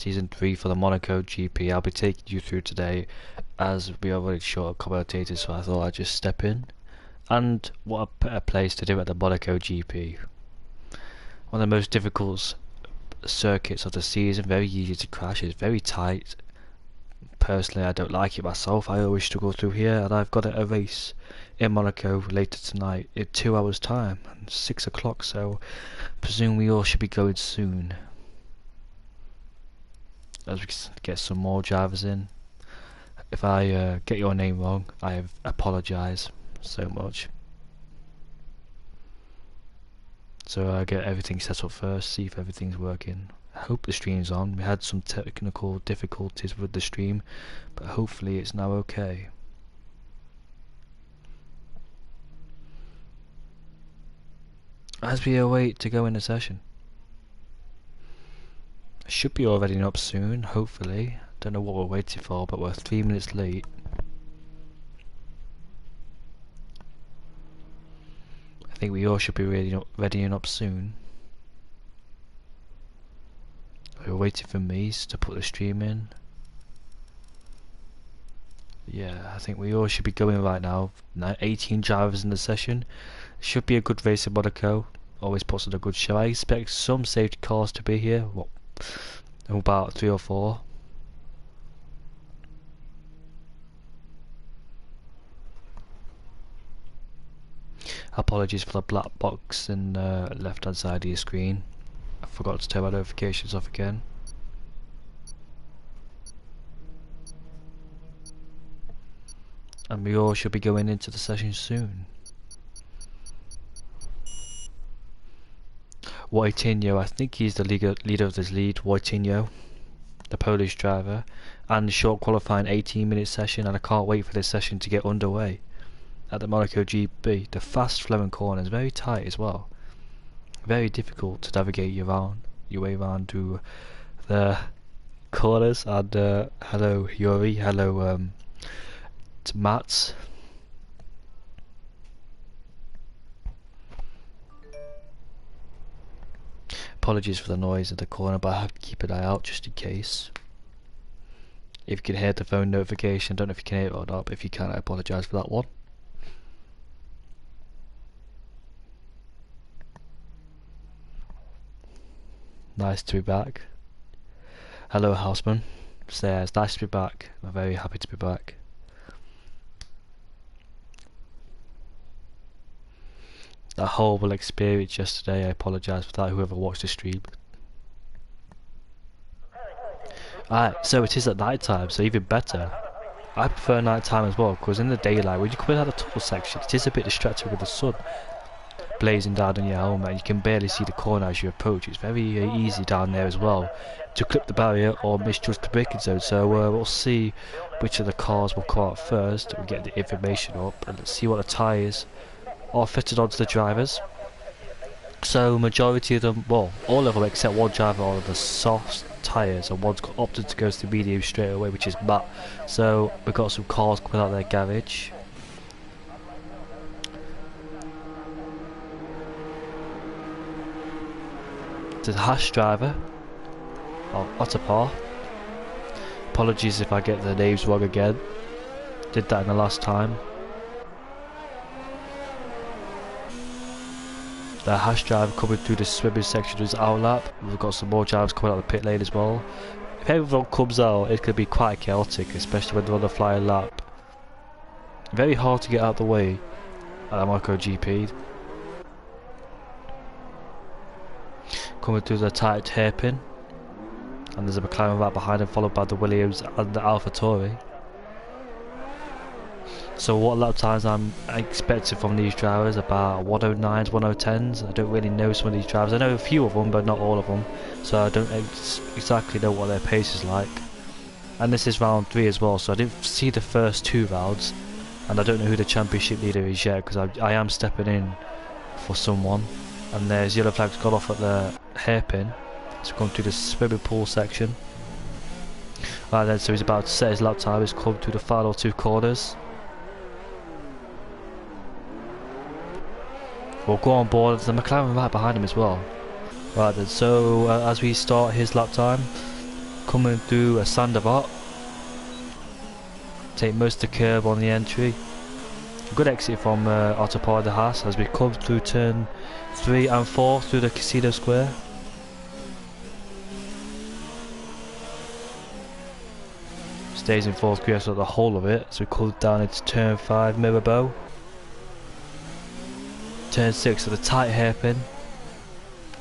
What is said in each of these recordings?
Season 3 for the Monaco GP. I'll be taking you through today as we are already short of commentators, so I thought I'd just step in. And what a better place to do it at the Monaco GP. One of the most difficult circuits of the season, very easy to crash, it's very tight. Personally, I don't like it myself, I always struggle through here, and I've got a race in Monaco later tonight in 2 hours time, and 6 o'clock, so presume we all should be going soon. As we get some more drivers in. If I get your name wrong, I apologise so much. So I get everything set up first, see if everything's working. I hope the stream's on. We had some technical difficulties with the stream, but hopefully it's now okay. As we await to go into session. Should be already up soon, hopefully. Don't know what we're waiting for, but we're 3 minutes late. I think we all should be ready and up soon. We're waiting for Mies to put the stream in. Yeah, I think we all should be going right now. 18 drivers in the session. Should be a good race in Monaco. Always puts on a good show. I expect some safety cars to be here. What? About 3 or 4. Apologies for the black box in the left hand side of your screen. I forgot to turn my notifications off again. And we all should be going into the session soon. Wojtinho, I think he's the leader of this lead, Wojtinho, the Polish driver, and the short qualifying 18-minute session, and I can't wait for this session to get underway at the Monaco GP. The fast flowing corner is very tight as well, very difficult to navigate your way around to the corners. And hello Yuri, hello to Mats. Apologies for the noise at the corner, but I have to keep an eye out just in case. If you can hear the phone notification, I don't know if you can hear it or not, but if you can, I apologise for that one. Nice to be back. Hello Houseman. Says, nice to be back. I'm very happy to be back. That horrible experience yesterday, I apologise for that, whoever watched the stream. Alright, so it is at night time, so even better. I prefer night time as well, because in the daylight, when you come in out the tunnel section, it is a bit distracting with the sun blazing down on your helmet, and you can barely see the corner as you approach. It's very easy down there as well to clip the barrier or misjudge the braking zone, so we'll see which of the cars will come out first. We'll get the information up, and let's see what the tyres are fitted onto the drivers. So majority of them, well, all of them except one driver are on the soft tyres, and one's opted to go to the medium straight away, which is Matt. So we've got some cars coming out of their garage. The Hash driver, Ottapar. Apologies if I get the names wrong again. Did that in the last time. The Hash driver coming through the swimming section is our lap. We've got some more drivers coming out of the pit lane as well. If everyone comes out, it could be quite chaotic, especially when they're on the flying lap. Very hard to get out of the way at the Monaco GP. Coming through the tight hairpin, and there's a McLaren right behind him, followed by the Williams and the AlphaTauri. So what lap times I'm expecting from these drivers? About 109s, 110s. I don't really know some of these drivers. I know a few of them, but not all of them. So I don't exactly know what their pace is like. And this is round 3 as well, so I didn't see the first 2 rounds. And I don't know who the championship leader is yet, because I am stepping in for someone. And there's yellow flags gone off at the hairpin. So going through the swimming pool section. Right then, so he's about to set his lap time. He's come through the final 2 corners. We'll go on board. There's a McLaren right behind him as well. Right then, so as we start his lap time, coming through a Sandoval. Take most of the curb on the entry. Good exit from Autopar de Haas as we come through turn 3 and 4 through the Casino Square. Stays in 4th gear for the whole of it, so we come down into turn 5 Mirabeau. Turn 6 with a tight hairpin.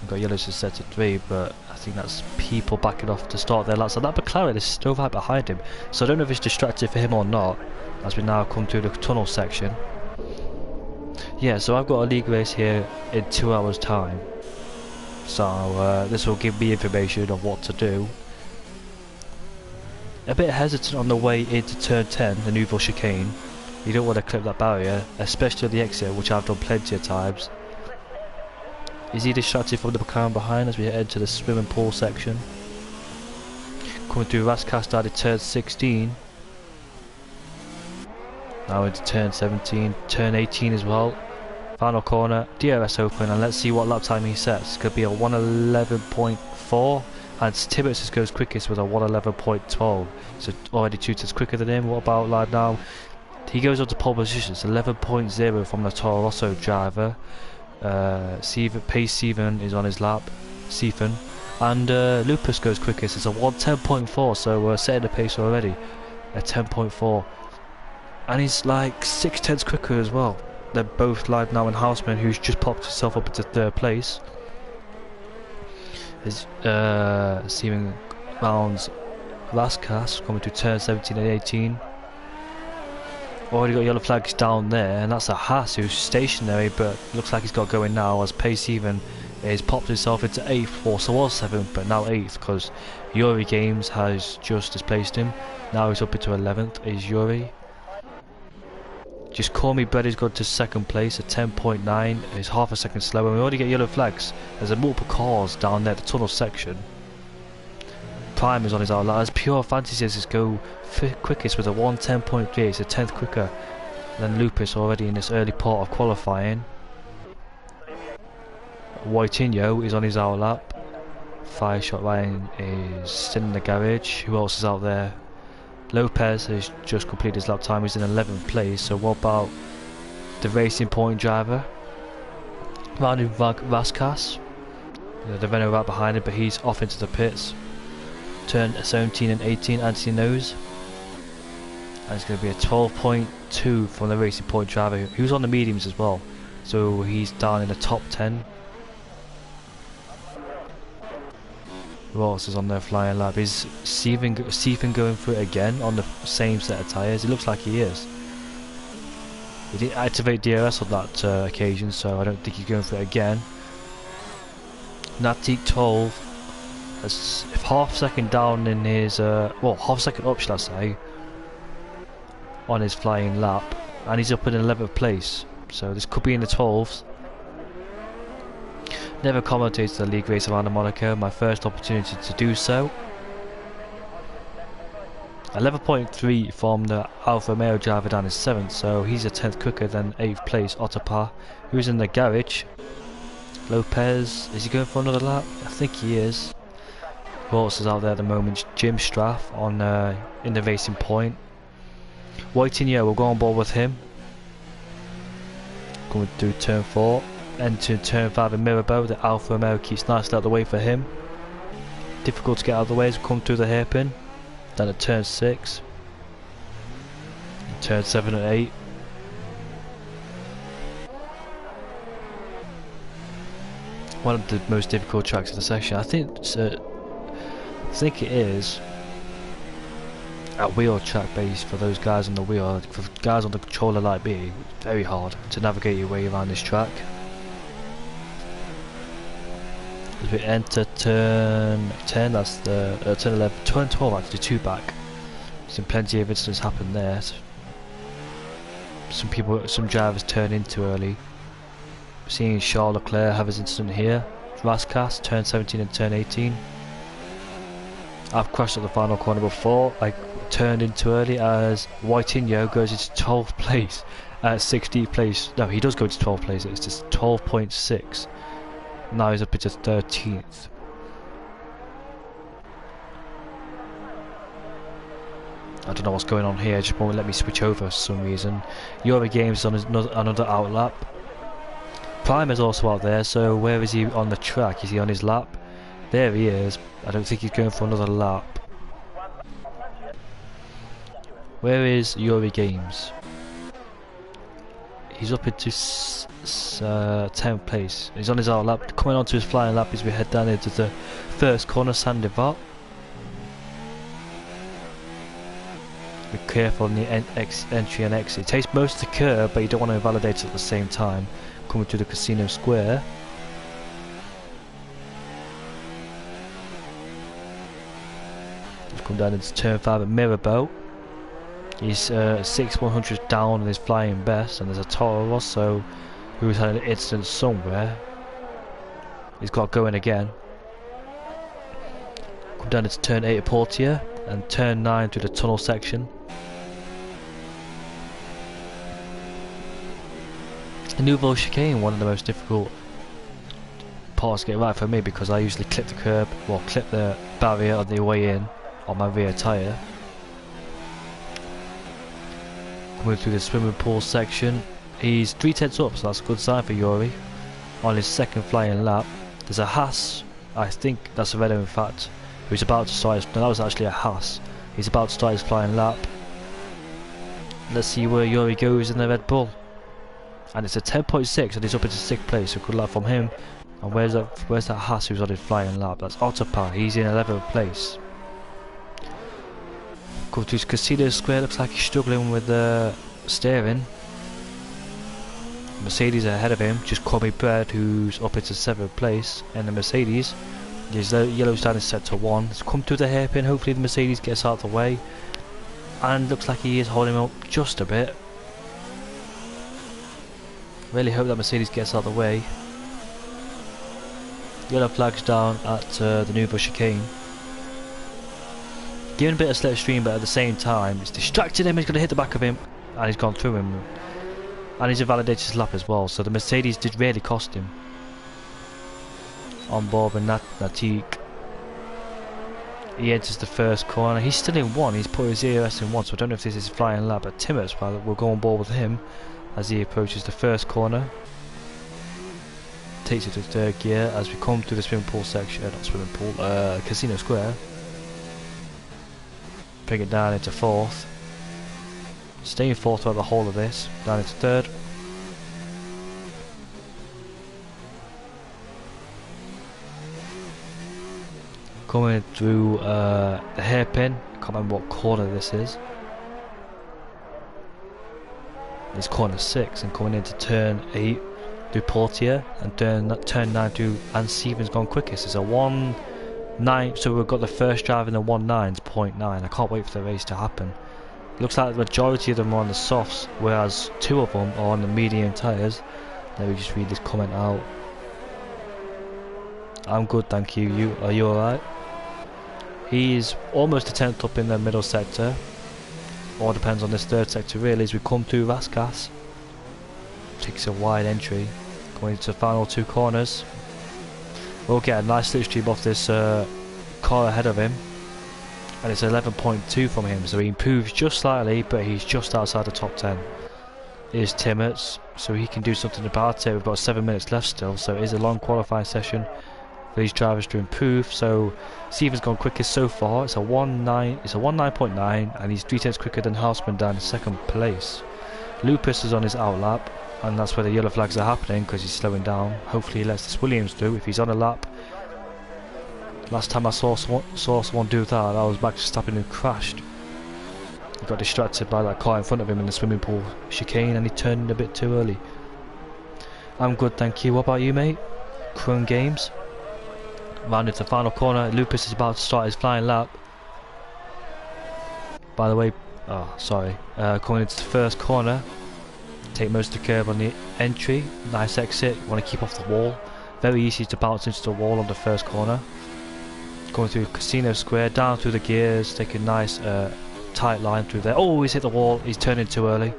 We've got yellows to set to 3, but I think that's people backing off to start their laps. And that McLaren is still right behind him, so I don't know if it's distracted for him or not, as we now come through the tunnel section. Yeah, so I've got a league race here in 2 hours time, so this will give me information of what to do. A bit hesitant on the way into turn 10, the Neuville chicane. You don't want to clip that barrier, especially at the exit, which I've done plenty of times. Is he distracted from the McLaren behind as we head to the swimming pool section? Coming through Rascas down to turn 16. Now into turn 17, turn 18 as well. Final corner, DRS open, and let's see what lap time he sets. Could be a 1:11.4, and Tibbets goes quickest with a 1:11.12. So already 2 tenths quicker than him. What about live now? He goes on to pole position. It's 11.0 from the Toro Rosso driver. Pace Steven is on his lap. Stephen. And Lupus goes quickest. It's a 1:10.4, so we're setting the pace already. A 10.4. And he's like 6 tenths quicker as well. They're both live now in Houseman, who's just popped himself up into 3rd place. Is Steven rounds Rascas coming to turn 17 and 18. Already got yellow flags down there, and that's a Haas who's stationary, but looks like he's got going now as Pace Even is popped himself into 8th, also was 7th, but now 8th because Yuri Games has just displaced him. Now he's up into 11th, is Yuri. Just Call Me Bread has gone to 2nd place at 10.9, is half a second slower. We already get yellow flags. There's a multiple cars down there, the tunnel section. Prime is on his outlet as Pure Fantasies is go quickest with a 1:10.3, it's a 10th quicker than Lupus already in this early part of qualifying. Whitinho is on his outlap. 5-shot Ryan is still in the garage. Who else is out there? Lopez has just completed his lap time, he's in 11th place. So what about the Racing Point driver? Rounding Rascas. The Renault right behind him, but he's off into the pits. Turn 17 and 18, Anthony knows. And it's going to be a 12.2 from the Racing Point driver, who's on the mediums as well. So he's down in the top 10. Who else is on their flying lap? Is Stephen going through it again on the same set of tyres? It looks like he is. He didn't activate DRS on that occasion, so I don't think he's going through it again. Natik 12. That's half second down in his, well, half second up, should I say, on his flying lap, and he's up in 11th place. So this could be in the 12th. Never commentated the league race around Monaco, my first opportunity to do so. 11.3 from the Alfa Romeo driver down in 7th, so he's a 10th quicker than 8th place Autopar, who's in the garage. Lopez, is he going for another lap? I think he is. Who else is out there at the moment? Jim Straff on in the Racing Point. Whitinho, we'll go on board with him. Going through turn 4. Enter turn 5 in Mirabeau. The Alfa Romeo keeps nicely out of the way for him. Difficult to get out of the way as we come through the hairpin. Then at turn 6. Turn 7 and 8. One of the most difficult tracks of the session. I think it is a wheel track base for those guys on the wheel. For guys on the controller like me, it's very hard to navigate your way around this track. As we enter turn 10, that's the turn 11, turn 12 actually, 2 back. Seen plenty of incidents happen there. Some drivers turn in too early. Seeing Charles Leclerc have his incident here. Rascas, turn 17 and turn 18. I've crashed at the final corner before. I turned in too early as Whitinho goes into 12th place at 16th place. No, he does go to 12th place, it's just 12.6. Now he's up into 13th. I don't know what's going on here, it just won't let me switch over for some reason. Yuri Games on another out lap. Prime is also out there, so where is he on the track? Is he on his lap? There he is. I don't think he's going for another lap. Where is Yuri Games? He's up into 10th place. He's on his out lap, coming onto his flying lap as we head down into the first corner, Sandivat. Be careful on the entry and exit. It takes most of the curve, but you don't want to invalidate it at the same time. Coming to the casino square. He's come down into turn 5 at Mirabel. He's 6/100 down on his flying best, and there's a Toro Rosso who's had an incident somewhere. He's got going again. Come down into turn 8 at Portier, and turn 9 through the tunnel section. The Nouveau Chicane, one of the most difficult parts to get right for me, because I usually clip the curb, well, clip the barrier on the way in on my rear tyre. Coming through the swimming pool section, he's 3/10 up, so that's a good sign for Yuri. On his second flying lap, there's a Haas, I think that's a Renault in fact, who's about to start his, no, that was actually a Haas. He's about to start his flying lap. Let's see where Yuri goes in the Red Bull. And it's a 10.6 and he's up into 6th place, so good luck from him. And where's that Haas who's on his flying lap? That's Ottopa, he's in 11th place. Go to his casino square, looks like he's struggling with the steering. Mercedes ahead of him, just Corby Bird who's up into 7th place. And the Mercedes, his yellow stand is set to 1. It's come to the hairpin, hopefully the Mercedes gets out of the way. And looks like he is holding him up just a bit. Really hope that Mercedes gets out of the way. Yellow flags down at the Nouveau Chicane. Giving a bit of slipstream, but at the same time it's distracted him. He's going to hit the back of him, and he's gone through him, and he's invalidated his lap as well. So the Mercedes did really cost him. On board with Natik. He enters the first corner. He's still in 1. He's put his ERS in 1, so I don't know if this is his flying lap. But Timmets, well, we'll go on board with him as he approaches the first corner. Takes it to 3rd gear as we come through the swimming pool section, not swimming pool, casino square. Bring it down into 4th. Staying 4th throughout the whole of this. Down into 3rd. Coming through the hairpin. Can't remember what corner this is. It's corner 6, and coming into turn 8 through Portier, and turn 9 through, and Stevens gone quickest. It's a 1.9, so we've got the first drive in the 1.9's 0.9. I can't wait for the race to happen. Looks like the majority of them are on the softs, whereas 2 of them are on the medium tyres. Let me just read this comment out. I'm good, thank you. Are you alright? He's almost a 10th up in the middle sector. All depends on this 3rd sector really, as we come through Raskas. Takes a wide entry. Going into the final 2 corners. We'll get a nice slipstream off this car ahead of him. And it's 11.2 from him, so he improves just slightly, but he's just outside the top 10. Here's Timmets, so he can do something about it. We've got 7 minutes left still, so it is a long qualifying session for these drivers to improve. So Stevens gone quickest so far. It's a 1.9, and he's 3/10 quicker than Houseman down in 2nd place. Lupus is on his out lap, and that's where the yellow flags are happening because he's slowing down. Hopefully he lets this Williams do. If he's on a lap, last time I saw someone do that, I was back stopping and crashed. He got distracted by that car in front of him in the swimming pool chicane, and he turned a bit too early. I'm good, thank you. What about you, mate? Chrome Games. Round into the final corner. Lupus is about to start his flying lap. By the way, coming into the first corner. Take most of the curve on the entry. Nice exit. You want to keep off the wall. Very easy to bounce into the wall on the first corner. Going through Casino Square, down through the gears. Take a nice tight line through there. Oh, he's hit the wall. He's turning too early.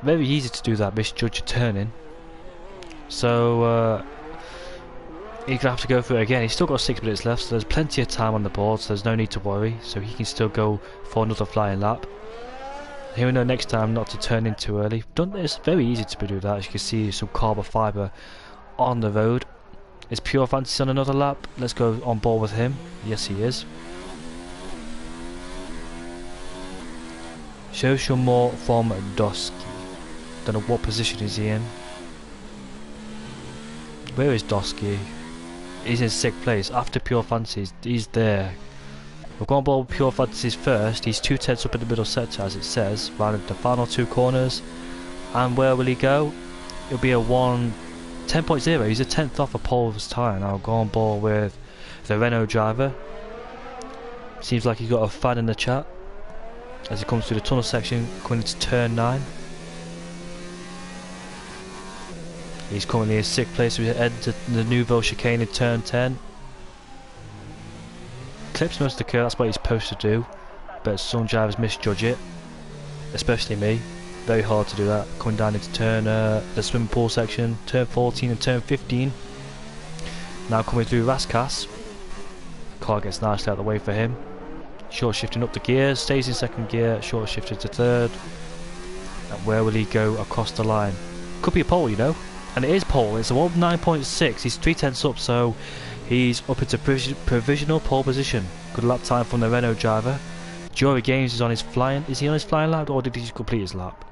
Very easy to do that, misjudge your turning. So He's going to have to go through it again. He's still got 6 minutes left, so there's plenty of time on the board, so there's no need to worry. So he can still go for another flying lap. He will know next time not to turn in too early. It's very easy to do that. As you can see, some carbon fibre on the road. Is Pure Fantasy on another lap? Let's go on board with him. Yes, he is. Show some more from Dosky. Don't know what position is he in. Where is Dosky? He's in 6th place. After Pure Fantasy, he's there. We're going on board with Pure Fantasy's first. He's 2 tenths up in the middle sector, as it says, round the final 2 corners. And where will he go? It'll be a 10.0. He's a 10th off a pole's time. I'll go on board with the Renault driver. Seems like he's got a fan in the chat as he comes through the tunnel section, going into turn 9. He's currently in 6th place. We enter the Nouveau chicane in turn 10. Clips most of the curve, that's what he's supposed to do, but some drivers misjudge it, especially me. Very hard to do that. Coming down into the swimming pool section, turn 14 and turn 15. Now coming through Raskas. Car gets nicely out of the way for him. Short shifting up the gears, stays in 2nd gear, short shifted to 3rd. And where will he go across the line? Could be a pole, you know. And it is pole. It's a 9.6. He's 3 tenths up, so he's up into provisional pole position. Good lap time from the Renault driver. Jory Games is on his flying. Is he on his flying lap, or did he just complete his lap?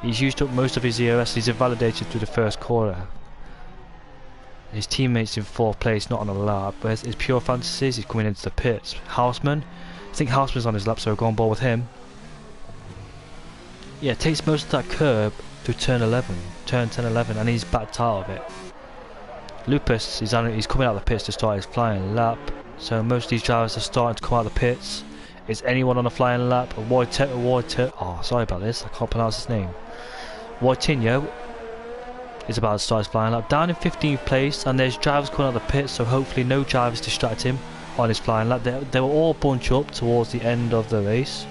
He's used up most of his ERS. He's invalidated through the first corner. His teammates in 4th place, not on a lap. Where's his Pure Fantasies? He's coming into the pits. Houseman. I think Houseman's on his lap, so we'll go on board with him. Yeah, takes most of that curb through turn 11, turn 10, 11, and he's backed out of it. Lupus, he's coming out of the pits to start his flying lap. So most of these drivers are starting to come out of the pits. Is anyone on a flying lap? Oh, sorry about this, I can't pronounce his name. Wojtinho is about to start his flying lap. Down in 15th place, and there's drivers coming out of the pits, so hopefully no drivers distract him on his flying lap. They will all bunch up towards the end of the race.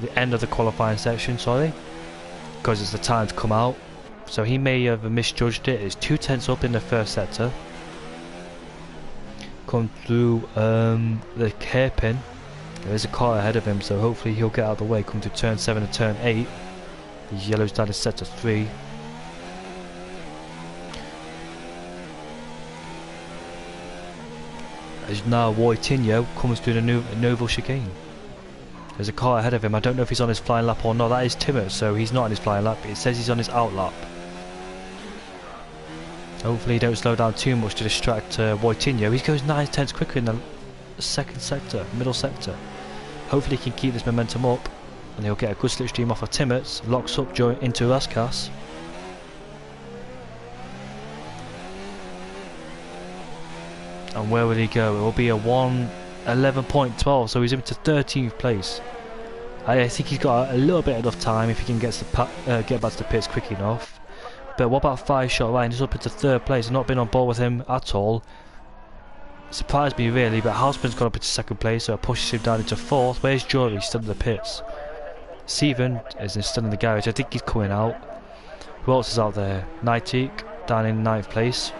The end of the qualifying section, sorry. Because it's the time to come out. So he may have misjudged it. It's 2 tenths up in the 1st sector. Come through the hairpin. There's a car ahead of him, so hopefully he'll get out of the way. Come to turn 7 and turn 8. The yellow's down in sector 3. As now Wojtinho comes through the Nouveau chicane. There's a car ahead of him. I don't know if he's on his flying lap or not. That is Timmer, so he's not on his flying lap. It says he's on his out lap. Hopefully he don't slow down too much to distract Wojtinho. He goes 9 tenths quicker in the 2nd sector, middle sector. Hopefully he can keep this momentum up, and he'll get a good slipstream off of Timmets. Locks up into Raskas. And where will he go? It will be a 1:11.12, so he's into 13th place. I think he's got a little bit enough time if he can get back to the pits quick enough. But what about 5-shot Ryan? He's up into 3rd place. I've not been on board with him at all. Surprised me really, but Houseman's gone up into 2nd place, so it pushes him down into 4th. Where's Jory? He's still in the pits. Steven is still in the garage. I think he's coming out. Who else is out there? Nightique down in 9th place,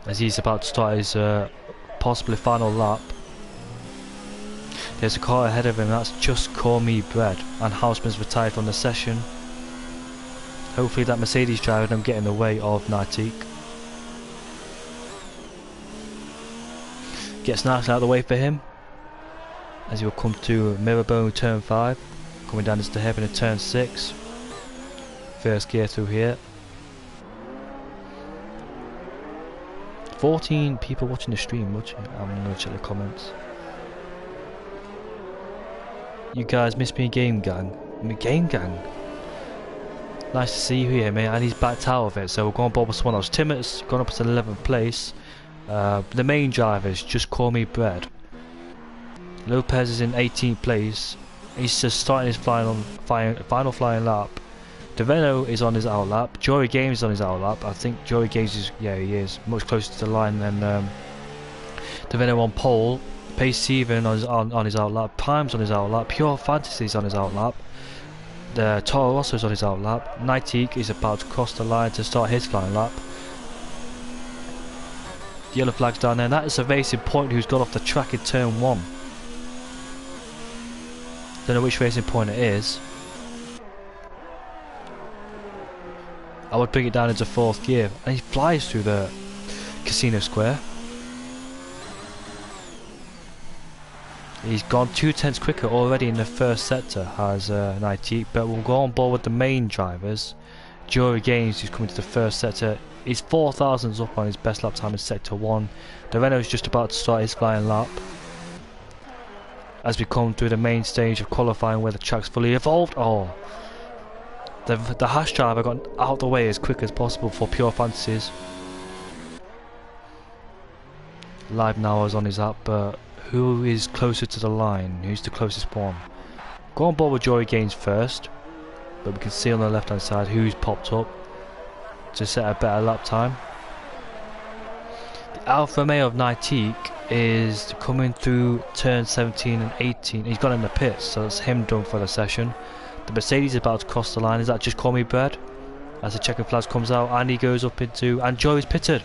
as he's about to start his possibly final lap. There's a car ahead of him. That's Just Call Me Bread, and Houseman's retired from the session. Hopefully that Mercedes driver don't get in the way of Nightique. Gets nicely out of the way for him, as he will come to Mirabone turn 5, coming down into the hairpin of turn 6. 1st gear through here. 14 people watching the stream. I'm gonna check the comments. You guys miss me, Game Gang. Game Gang. Nice to see you here, mate. And he's backed out of it, so we're going board with someone else. Timot's gone up to 11th place. The main drivers, Just Call Me Bread. Lopez is in 18th place. He's just starting his final flying lap. De Renault is on his out lap. Jory Games is on his out lap. I think Jory Games is, yeah, he is much closer to the line than De Renault on pole. Pace Steven on his out lap. Prime's on his out lap. Pure Fantasy is on his out lap. The Toro Rosso is on his out lap. Nightique is about to cross the line to start his flying lap. Yellow flag's down there. And that is a Racing Point who's got off the track in turn 1. Don't know which Racing Point it is. I would bring it down into 4th gear. And he flies through the casino square. He's gone 2/10 quicker already in the first sector, has Nighty, but we'll go on board with the main drivers. Jory Gaines, who's coming to the first sector, he's 4 thousandths up on his best lap time in sector 1. The Renault's just about to start his flying lap as we come through the main stage of qualifying where the track's fully evolved. Oh, the Hash driver got out of the way as quick as possible for Pure Fantasies. Live now is on his lap, but who is closer to the line? Who's the closest one? Go on board with Jory Gaines first, but we can see on the left hand side who's popped up to set a better lap time. The Alfa Romeo of Nightique is coming through turn 17 and 18. He's gone in the pits, so that's him done for the session. The Mercedes is about to cross the line. Is that just Call Me Bread? As the checkered flag comes out and he goes up into, and Jory's pitted.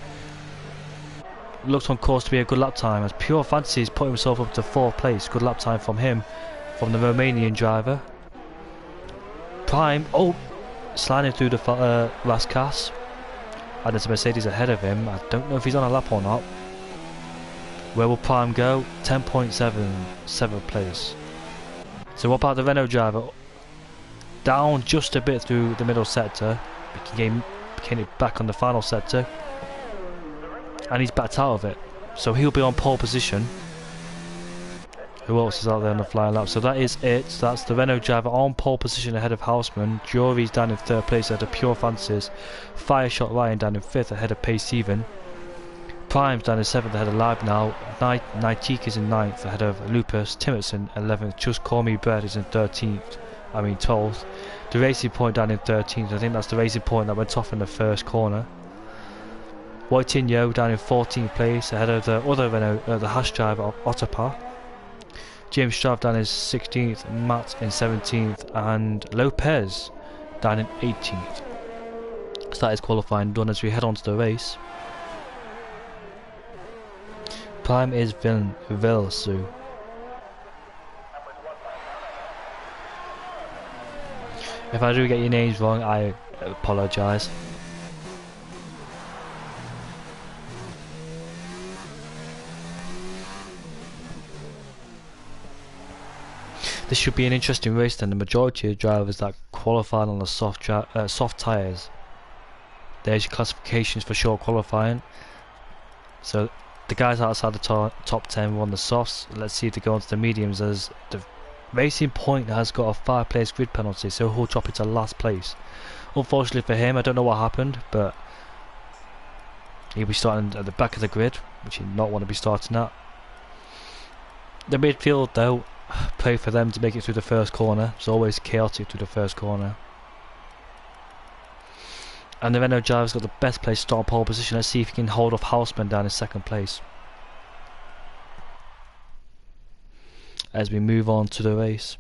Looks on course to be a good lap time as Pure Fantasy is putting himself up to 4th place. Good lap time from him, from the Romanian driver. Prime, oh, sliding through the Rascas. And there's a Mercedes ahead of him. I don't know if he's on a lap or not. Where will Prime go? 10.7, 7th place. So what about the Renault driver? Down just a bit through the middle sector. We can get it back on the final sector. And he's backed out of it, so he'll be on pole position. Who else is out there on the flying lap? So that is it. That's the Renault driver on pole position ahead of Houseman. Jory's down in 3rd place ahead of Pure Fantasies. Fireshot Ryan down in 5th ahead of Pace Steven. Prime's down in 7th ahead of Live Now. Nightique is in 9th ahead of Lupus. Timerson 11th. Just Call Me Bread is in 12th. The Racing Point down in 13th. I think that's the Racing Point that went off in the first corner. Whitinho down in 14th place ahead of the other Renault, the Hash driver of Otapa. James Strav down in 16th, Matt in 17th, and Lopez down in 18th. So that is qualifying done as we head on to the race. Prime is Vilsu. If I do get your names wrong, I apologise. This should be an interesting race then. The majority of drivers that qualified on the soft tyres. There's your classifications for short qualifying. So the guys outside the top 10 were on the softs. Let's see if they go on to the mediums, as the Racing Point has got a 5-place grid penalty, so he'll drop into last place. Unfortunately for him, I don't know what happened, but he'll be starting at the back of the grid, which he'd not want to be starting at. The midfield though, pray for them to make it through the first corner. It's always chaotic through the first corner. And the Renault driver's got the best place to start pole position. Let's see if he can hold off Houseman down in 2nd place as we move on to the race.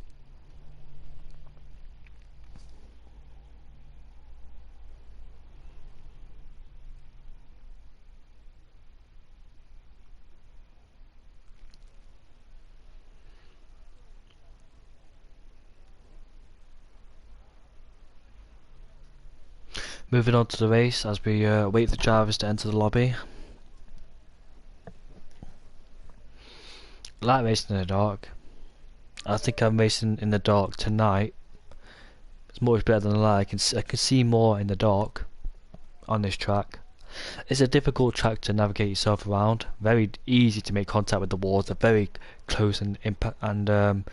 Moving on to the race as we wait the drivers to enter the lobby. Like racing in the dark. I think I'm racing in the dark tonight. It's much better than the light. I can see more in the dark on this track. It's a difficult track to navigate yourself around. Very easy to make contact with the walls. They're very close and impact. And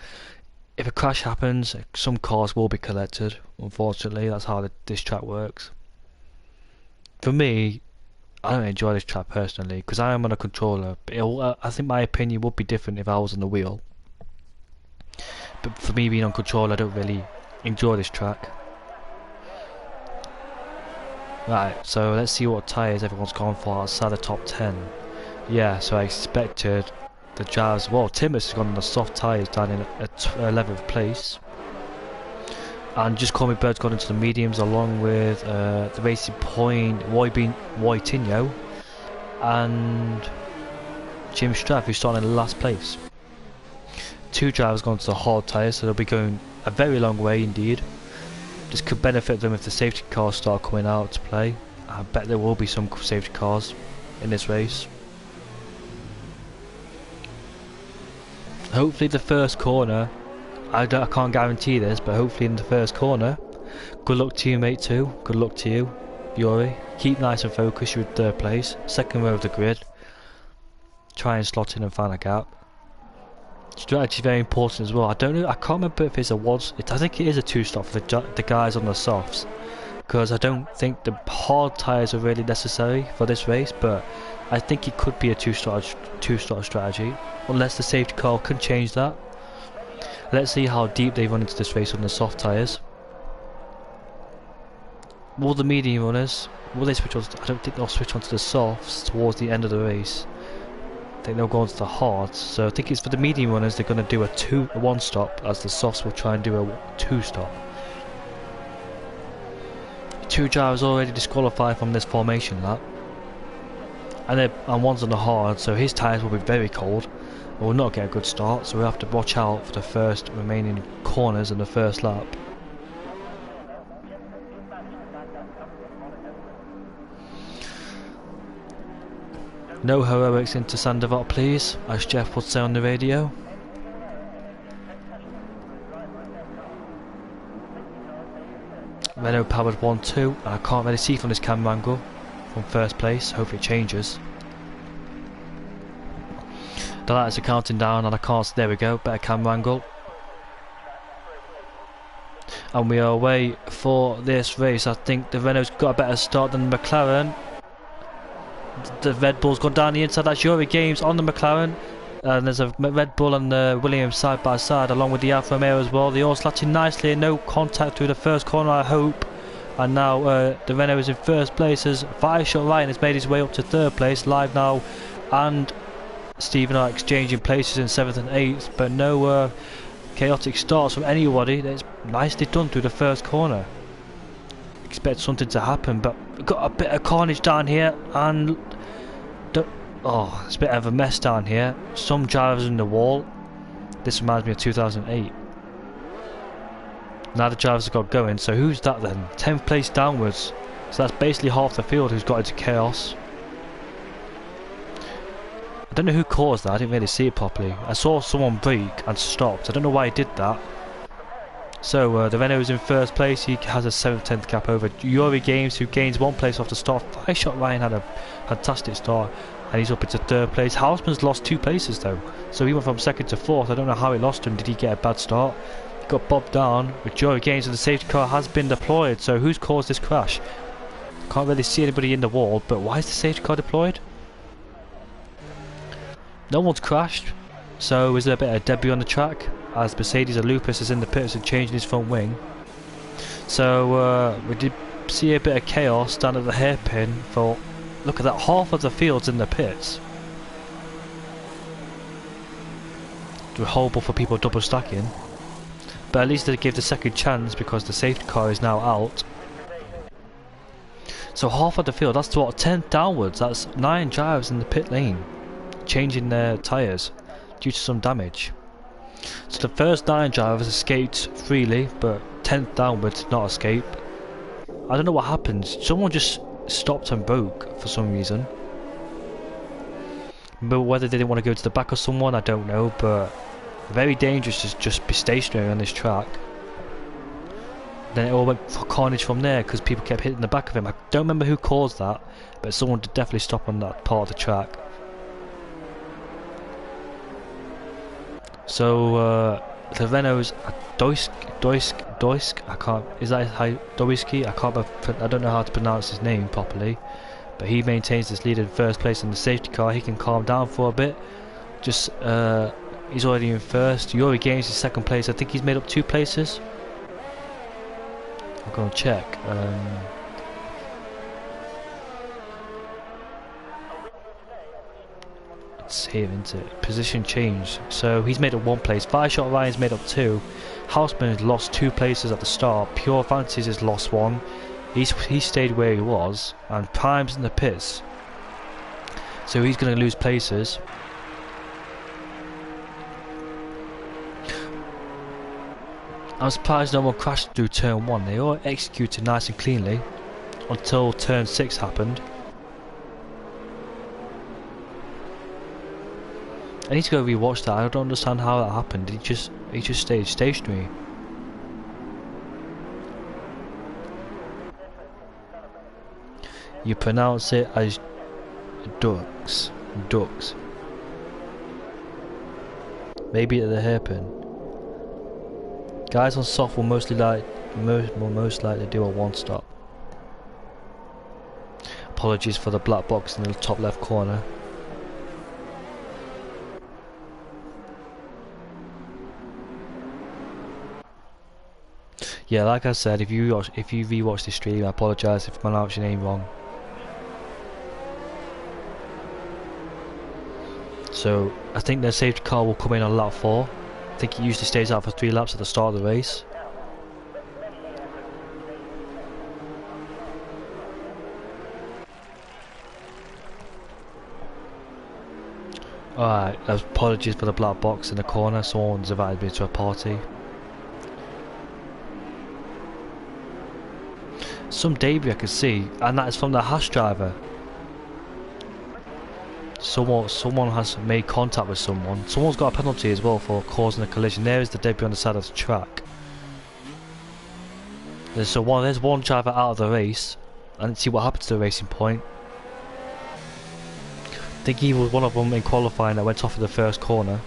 if a crash happens, some cars will be collected. Unfortunately, that's how this track works. For me, I don't enjoy this track personally because I am on a controller. I think my opinion would be different if I was on the wheel. But for me being on control, I don't really enjoy this track. Right, so let's see what tyres everyone's gone for outside the top 10. Yeah, so I expected the drivers. Well, Timmers has gone on the soft tyres down in at 11th place. And Just Call Me Bird's gone into the mediums along with the Racing Point, Whitinho. and Jim Strath, who's starting in last place. 2 drivers gone to the hard tyres, so they'll be going a very long way indeed. This could benefit them if the safety cars start coming out to play. I bet there will be some safety cars in this race. Hopefully the first corner, I can't guarantee this, but hopefully in the first corner. Good luck to you, mate, too. Good luck to you, Yuri. Keep nice and focused. You're in 3rd place, 2nd row of the grid. Try and slot in and find a gap. Strategy is very important as well. I don't know, I can't remember if it's I think it is a 2-stop for the guys on the softs, because I don't think the hard tyres are really necessary for this race, but I think it could be a 2-stop strategy, unless the safety car can change that. Let's see how deep they run into this race on the soft tyres. Will the medium runners, will they switch on? I don't think they'll switch onto the softs towards the end of the race. I think they'll go onto the hards, so I think it's for the medium runners they're going to do a 1-stop, as the softs will try and do a 2-stop. 2 drivers already disqualified from this formation lap, and one's on the hard, so his tyres will be very cold. Will not get a good start, so we'll have to watch out for the first remaining corners in the first lap. No heroics into Sandoval, please, as Jeff would say on the radio. Renault powered 1-2, and I can't really see from this camera angle from 1st place. Hopefully it changes. The lights are counting down, and I can't. There we go, better camera angle. And we are away for this race. I think the Renault's got a better start than the McLaren. The Red Bull's gone down the inside. That's Yuri Games on the McLaren, and there's a Red Bull and the Williams side by side, along with the Alfa Romeo as well. They're all slotting nicely, no contact through the first corner, I hope. And now the Renault is in 1st place as Five-Shot Ryan has made his way up to 3rd place live now, and Stephen are exchanging places in 7th and 8th, but no chaotic starts from anybody. That's nicely done through the first corner. Expect something to happen, but we've got a bit of carnage down here, and it's a bit of a mess down here. Some drivers in the wall. This reminds me of 2008. Now the drivers have got going, so who's that then? 10th place downwards, so that's basically half the field who's got into chaos. I don't know who caused that. I didn't really see it properly. I saw someone brake and stopped. I don't know why he did that. So the Renault is in 1st place. He has a 7th, 10th gap over Yuri Games, who gains 1 place off the start. Five-Shot Ryan had a fantastic start, and he's up into 3rd place. Houseman's lost 2 places though, so he went from 2nd to 4th. I don't know how he lost him. Did he get a bad start? He got bobbed down with Yuri Games, and the safety car has been deployed. So who's caused this crash? Can't really see anybody in the wall, but why is the safety car deployed? No one's crashed, so is there a bit of debris on the track, as Mercedes and Lupus is in the pits and changing his front wing. So we did see a bit of chaos down at the hairpin. For look at that, half of the field's in the pits. It's horrible for people double stacking, but at least they give the second chance because the safety car is now out. So half of the field, that's what, 10 downwards, that's 9 drivers in the pit lane changing their tyres due to some damage. So the first 9 drivers escaped freely, but 10th downwards did not escape. I don't know what happened. Someone just stopped and broke for some reason. But whether they didn't want to go to the back of someone, I don't know, but very dangerous to just be stationary on this track. Then it all went for carnage from there because people kept hitting the back of him. I don't remember who caused that, but someone did definitely stop on that part of the track. So the Renault's Doisk, I can't, is that how, Doiski? I don't know how to pronounce his name properly, but he maintains this lead in 1st place in the safety car. He can calm down for a bit. Just he's already in 1st. Yuri Games is 2nd place. I think he's made up 2 places. I'm gonna check. It's here, isn't it? Position change. So he's made up 1 place. Five-Shot Ryan's made up 2. Houseman has lost 2 places at the start. Pure Fancies has lost 1. He stayed where he was. And Prime's in the pits. So he's going to lose places. I'm surprised no one crashed through turn 1. They all executed nice and cleanly until turn 6 happened. I need to go rewatch that. I don't understand how that happened. He just stayed stationary. You pronounce it as ducks. Ducks. Maybe at the hairpin. Guys on soft will most likely do a one stop. Apologies for the black box in the top left corner. Yeah, like I said, if you rewatch the stream, I apologise if I pronounced your name wrong. So I think the safety car will come in on lap 4. I think he usually stays out for 3 laps at the start of the race. Alright, apologies for the black box in the corner. Someone's invited me to a party. Some debris I can see, and that is from the hash driver. Someone has made contact with someone. Someone's got a penalty as well for causing a collision. There is the debris on the side of the track. There's one driver out of the race. I didn't see what happened to the racing point. I think he was one of them in qualifying that went off in the first corner.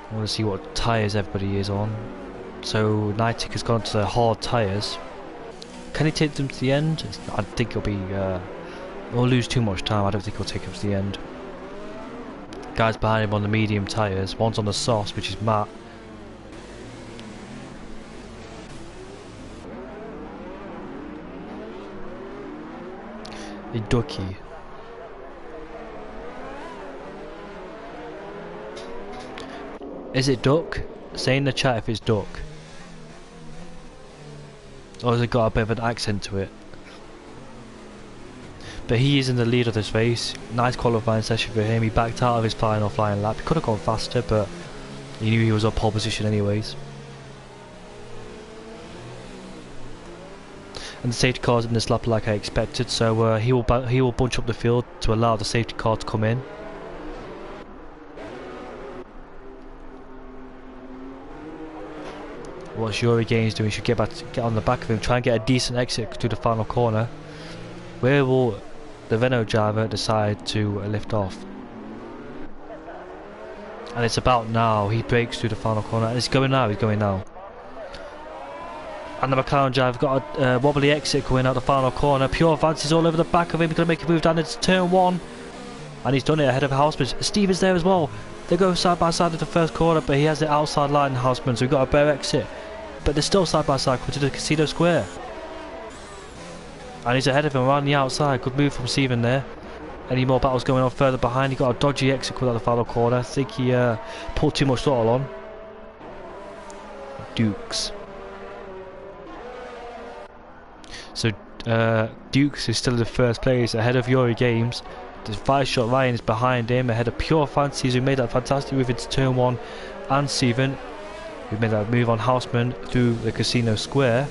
I want to see what tyres everybody is on. So Nightic has gone to the hard tyres. Can he take them to the end? I think he'll be. He'll lose too much time. I don't think he'll take him to the end. Guys behind him on the medium tyres. One's on the softs, which is Matt. A ducky. Is it duck? Say in the chat if it's duck. Or has it got a bit of an accent to it? But he is in the lead of this race. Nice qualifying session for him. He backed out of his final flying lap. He could have gone faster, but he knew he was on pole position anyways. And the safety car's in this lap like I expected, so he will bunch up the field to allow the safety car to come in. What Yuri Gaines doing, should get on the back of him, try and get a decent exit to the final corner. Where will the Renault driver decide to lift off? And it's about now. He breaks through the final corner, and he's going now. And the McLaren driver got a wobbly exit going out the final corner. Pure advances all over the back of him. He's going to make a move down into turn 1, and he's done it ahead of Houseman. Stevens there as well. They go side by side at the first corner, but he has the outside line, Houseman, so we've got a bare exit. But they're still side by side to the Casino Square. And he's ahead of him around the outside. Good move from Steven there. Any more battles going on further behind? He got a dodgy exit without the final corner. I think he pulled too much throttle on. Dukes. So Dukes is still in the first place ahead of Yuri Games. The 5-shot Ryan is behind him ahead of Pure Fancies, who made that fantastic move into turn 1, and Steven, who made that move on Houseman through the Casino Square.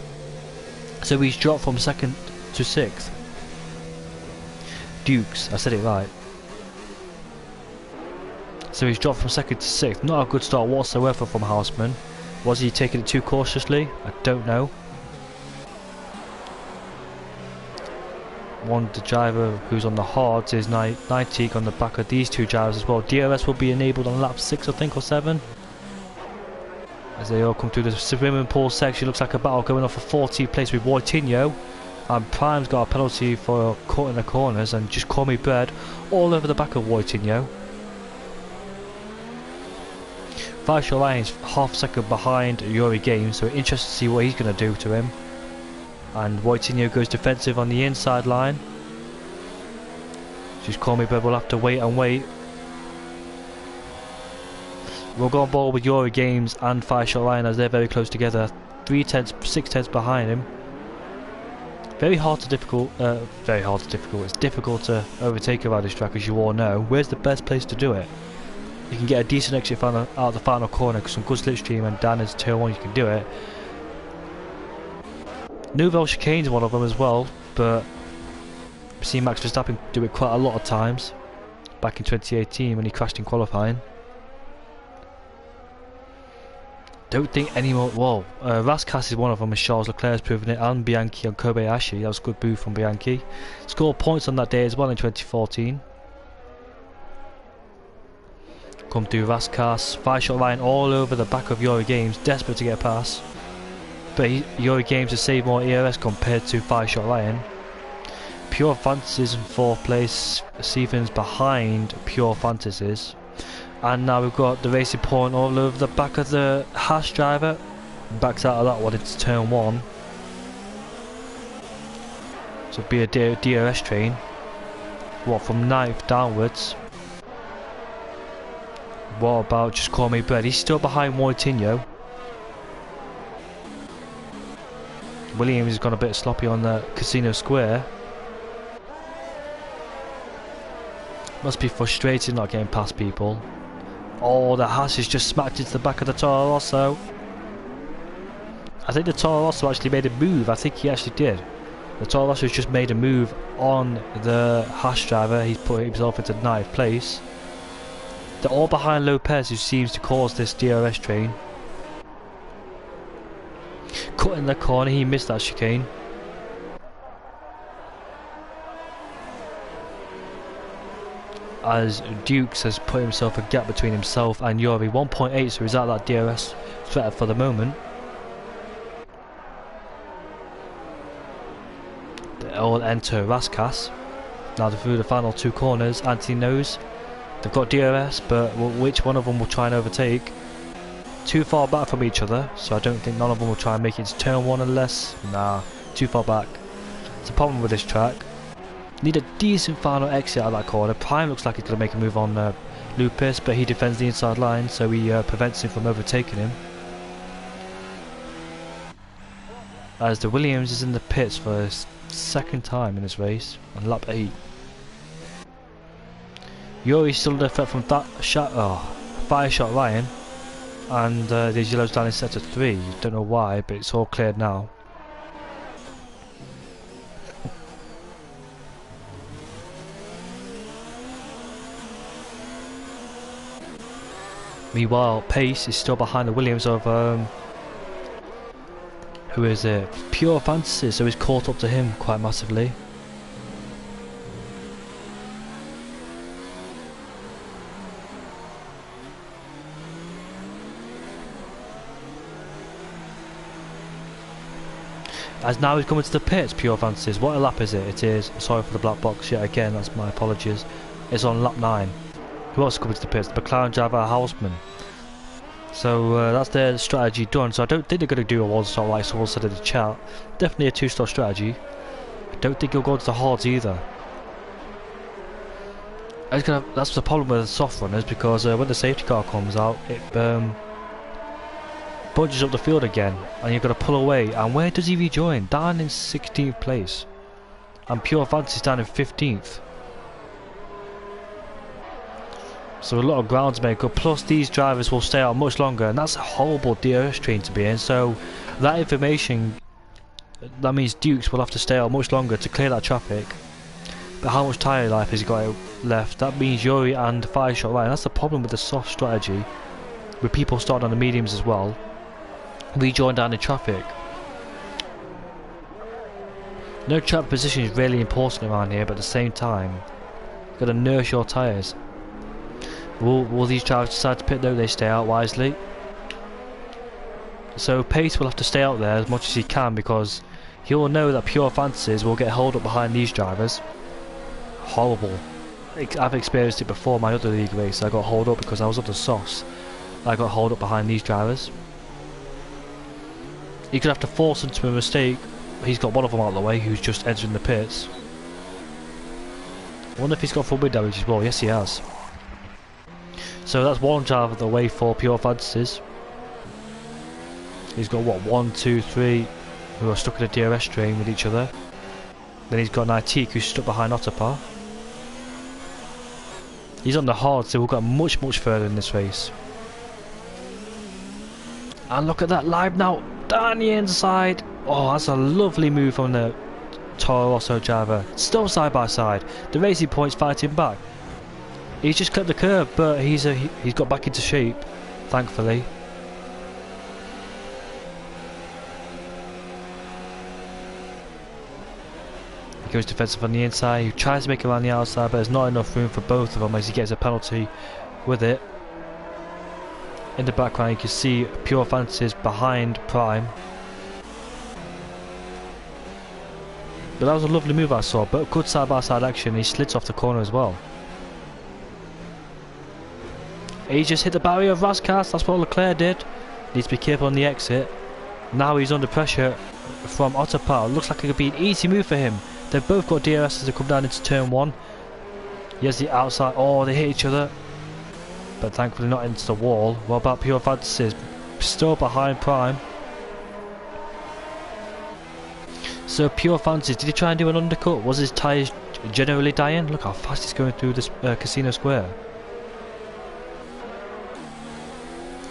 So he's dropped from 2nd to 6th. Dukes, I said it right. So he's dropped from 2nd to 6th. Not a good start whatsoever from Houseman. Was he taking it too cautiously? I don't know. The driver who's on the hards is Nightic on the back of these two drivers as well. DRS will be enabled on lap 6, I think, or 7. As they all come through the swimming pool section. Looks like a battle going on for 14th place with Wojtinho. And Prime's got a penalty for cutting the corners, and just call me bird all over the back of Wojtinho. 5-shot Ryan's half second behind Yuri Games, so interested to see what he's going to do to him. And Wojtinho goes defensive on the inside line. Just call me bird, we'll have to wait and wait. We'll go on board with ERO Games and 5-Shot Ryan as they're very close together. 6 tenths behind him. Very hard to difficult. It's difficult to overtake around this track, as you all know. Where's the best place to do it? You can get a decent exit out of the final corner, because some good slipstream, and down into turn 1 you can do it. Nouvelle chicane's one of them as well, but I've seen Max Verstappen do it quite a lot of times. Back in 2018 when he crashed in qualifying. Don't think any more. Whoa, Raskas is one of them, as Charles Leclerc's proven it, and Bianchi and Kobayashi. That was a good move from Bianchi. Scored points on that day as well in 2014. Come through Raskas, 5-Shot Ryan all over the back of ERO Games, desperate to get a pass. But ERO Games has saved more ERS compared to 5-Shot Ryan. Pure Fantasies in 4th place, Stevens behind Pure Fantasies. And now we've got the racing point all over the back of the Haas driver. Backs out of that one into turn 1. So it'll be a DRS train. What, from 9th downwards? What about Just Call Me Bread? He's still behind Moitinho. Williams has gone a bit sloppy on the Casino Square. Must be frustrating not getting past people. Oh, the Haas is just smacked into the back of the Toro Rosso. I think the Toro Rosso actually made a move. I think he actually did. The Toro Rosso has just made a move on the Haas driver. He's put himself into 9th place. They're all behind Lopez, who seems to cause this DRS train. Cut in the corner, he missed that chicane. As Dukes has put himself a gap between himself and Yuri, 1.8, so he's out of that DRS threat for the moment. They all enter Raskas. Now through the final 2 corners, Anthony knows they've got DRS, but which one of them will try and overtake? Too far back from each other, so I don't think none of them will try and make it to turn 1 unless... Nah, too far back. It's a problem with this track. Need a decent final exit out of that corner. Prime looks like he's going to make a move on Lupus, but he defends the inside line, so he prevents him from overtaking him. As the Williams is in the pits for his 2nd time in this race, on lap 8. Yuri's still under threat from that shot, 5-Shot Ryan, and these yellows down in sector 3. Don't know why, but it's all cleared now. Meanwhile, Pace is still behind the Williams of who is it? Pure Fantasy, so he's caught up to him quite massively. As now he's coming to the pits, Pure Fantasies. What a lap is it? It is. Sorry for the black box yet again, that's my apologies. It's on lap 9. Who else is coming to the pits? The McLaren driver Hausman. So that's their strategy done. So I don't think they're going to do a 1-star like someone said in the chat. Definitely a 2-star strategy. I don't think he'll go into the hards either. That's the problem with the soft runners, because when the safety car comes out, it bunches up the field again, and you've got to pull away. And where does he rejoin? Down in 16th place, and Pure Fantasy's down in 15th. So a lot of ground to make up, plus these drivers will stay out much longer, and that's a horrible DRS train to be in. So that information, that means Dukes will have to stay out much longer to clear that traffic. But how much tyre life has he got left? That means Yuri and 5-Shot Ryan. That's the problem with the soft strategy, with people starting on the mediums as well. Rejoin down in traffic. No trap position is really important around here, but at the same time, you've got to nurse your tyres. Will these drivers decide to pit though? They stay out wisely. So Pace will have to stay out there as much as he can, because he will know that Pure Fantasies will get held up behind these drivers. Horrible. I've experienced it before my other league race. I got hauled up because I was up the sauce. I got hauled up behind these drivers. He could have to force into a mistake. He's got one of them out of the way who's just entering the pits. I wonder if he's got full wind damage as well. Yes, he has. So that's one driver the way for Pure Fantasies. He's got what, 1, 2, 3 who are stuck in a DRS train with each other. Then he's got Nitik who's stuck behind Otapar. He's on the hard, so we've got much further in this race. And look at that, live now, down the inside. Oh, that's a lovely move from the Toro Rosso driver. Still side by side. The Racing Point's fighting back. He's just clipped the curb, but he's got back into shape, thankfully. He goes defensive on the inside. He tries to make it around the outside, but there's not enough room for both of them as he gets a penalty with it. In the background you can see Pure Fantasies behind Prime. But that was a lovely move I saw, but good side by side action. He slits off the corner as well. He just hit the barrier of Raskas, that's what Leclerc did. Needs to be careful on the exit. Now he's under pressure from Otapar. Looks like it could be an easy move for him. They've both got DRS as they come down into turn 1. He has the outside, oh they hit each other. But thankfully not into the wall. What about Pure Fantasies? Still behind Prime. So Pure Fantasies, did he try and do an undercut? Was his tyres generally dying? Look how fast he's going through this Casino Square.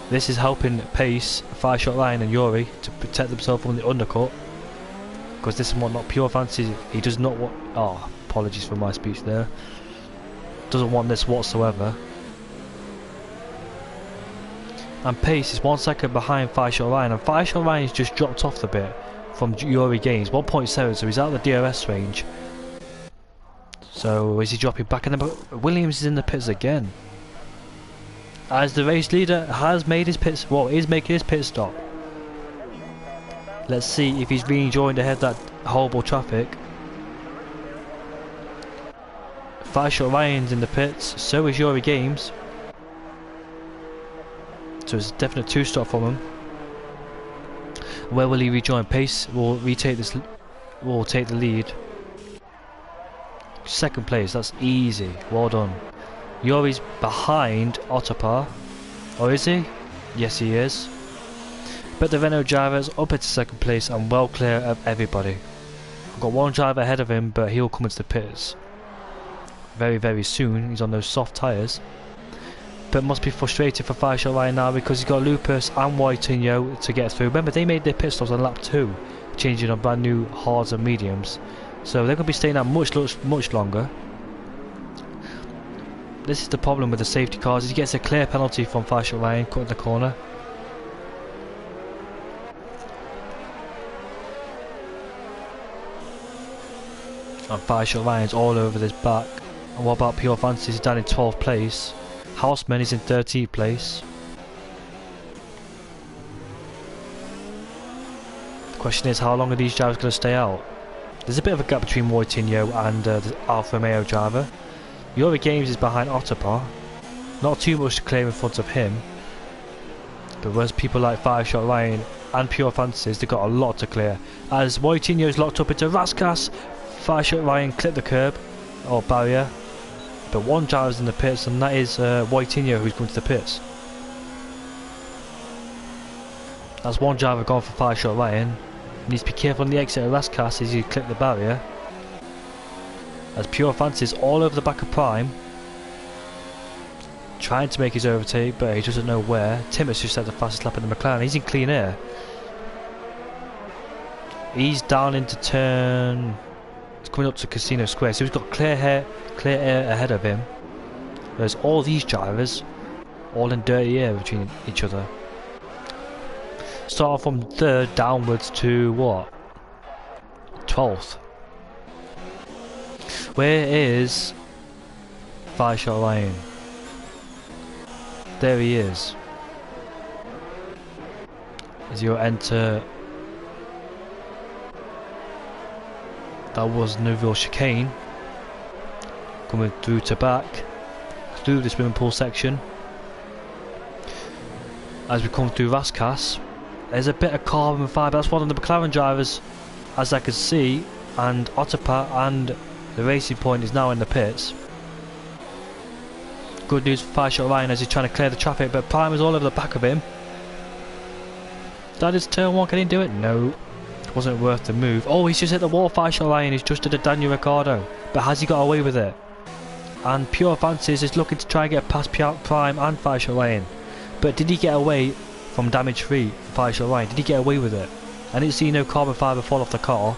This is helping pace 5-shot Ryan and Yuri to protect themselves from the undercut. Because this is what not Pure Fantasies, he does not want... Oh, apologies for my speech there. Doesn't want this whatsoever. And pace is 1 second behind 5-shot Ryan, and 5-shot Ryan's just dropped off a bit from Yuri Games, 1.7, so he's out of the DRS range. So is he dropping back? And then Williams is in the pits again. As the race leader has made his pit, well, is making his pit stop. Let's see if he's rejoined ahead of that horrible traffic. 5-shot Ryan's in the pits, so is Yuri Games. So it's a definite 2-stop from him. Where will he rejoin? Pace will retake this. Will take the lead. Second place. That's easy. Well done. Yuri's behind Otapar. Or is he? Yes, he is. But the Renault driver is up into second place and well clear of everybody. I've got one driver ahead of him, but he'll come into the pits very soon. He's on those soft tyres. But must be frustrated for 5-shot Ryan now because he's got Lupus and Whitinho to get through. Remember, they made their pit stops on lap 2, changing on brand new hards and mediums. So they're going to be staying out much longer. This is the problem with the safety cars. He gets a clear penalty from 5-shot Ryan cutting the corner. And 5-shot Ryan's all over this back. And what about Pure Fantasies? He's down in 12th place. Houseman is in 13th place. The question is, how long are these drivers going to stay out? There's a bit of a gap between Whitinho and the Alfa Romeo driver. Yuri Games is behind Otapar. Not too much to clear in front of him. But whereas people like 5-shot Ryan and Pure Fantasies, they've got a lot to clear. As Whitinho's locked up into Raskas, 5-shot Ryan clipped the curb, or barrier. But one driver's in the pits, and that is Whitinho who's going to the pits. That's one driver gone for 5-shot Ryan. He needs to be careful on the exit of Raskas as he clip the barrier. As Pure Fantasies all over the back of Prime. Trying to make his overtake, but he doesn't know where. Timmins just set the fastest lap in the McLaren. He's in clean air. He's down into turn... It's coming up to Casino Square, so he's got clear air ahead of him. There's all these drivers all in dirty air between each other. Start from 3rd downwards to what? 12th. Where is 5-shot Ryan? There he is. As you enter... That was no real chicane. Coming through to back, through the swimming pool section. As we come through Raskas, there's a bit of carbon fibre. That's one of the McLaren drivers, as I can see, and Otapar and the Racing Point is now in the pits. good news for 5-shot Ryan as he's trying to clear the traffic, but Prime is all over the back of him. That is turn 1, can he do it? No. It wasn't worth the move. Oh, he's just hit the wall, 5-shot Ryan. He's just did a Daniel Ricciardo. But has he got away with it? And Pure Fancies is looking to try and get past Prime and 5-shot Ryan. But did he get away from damage free, 5-shot Ryan? Did he get away with it? I didn't see no carbon fibre fall off the car.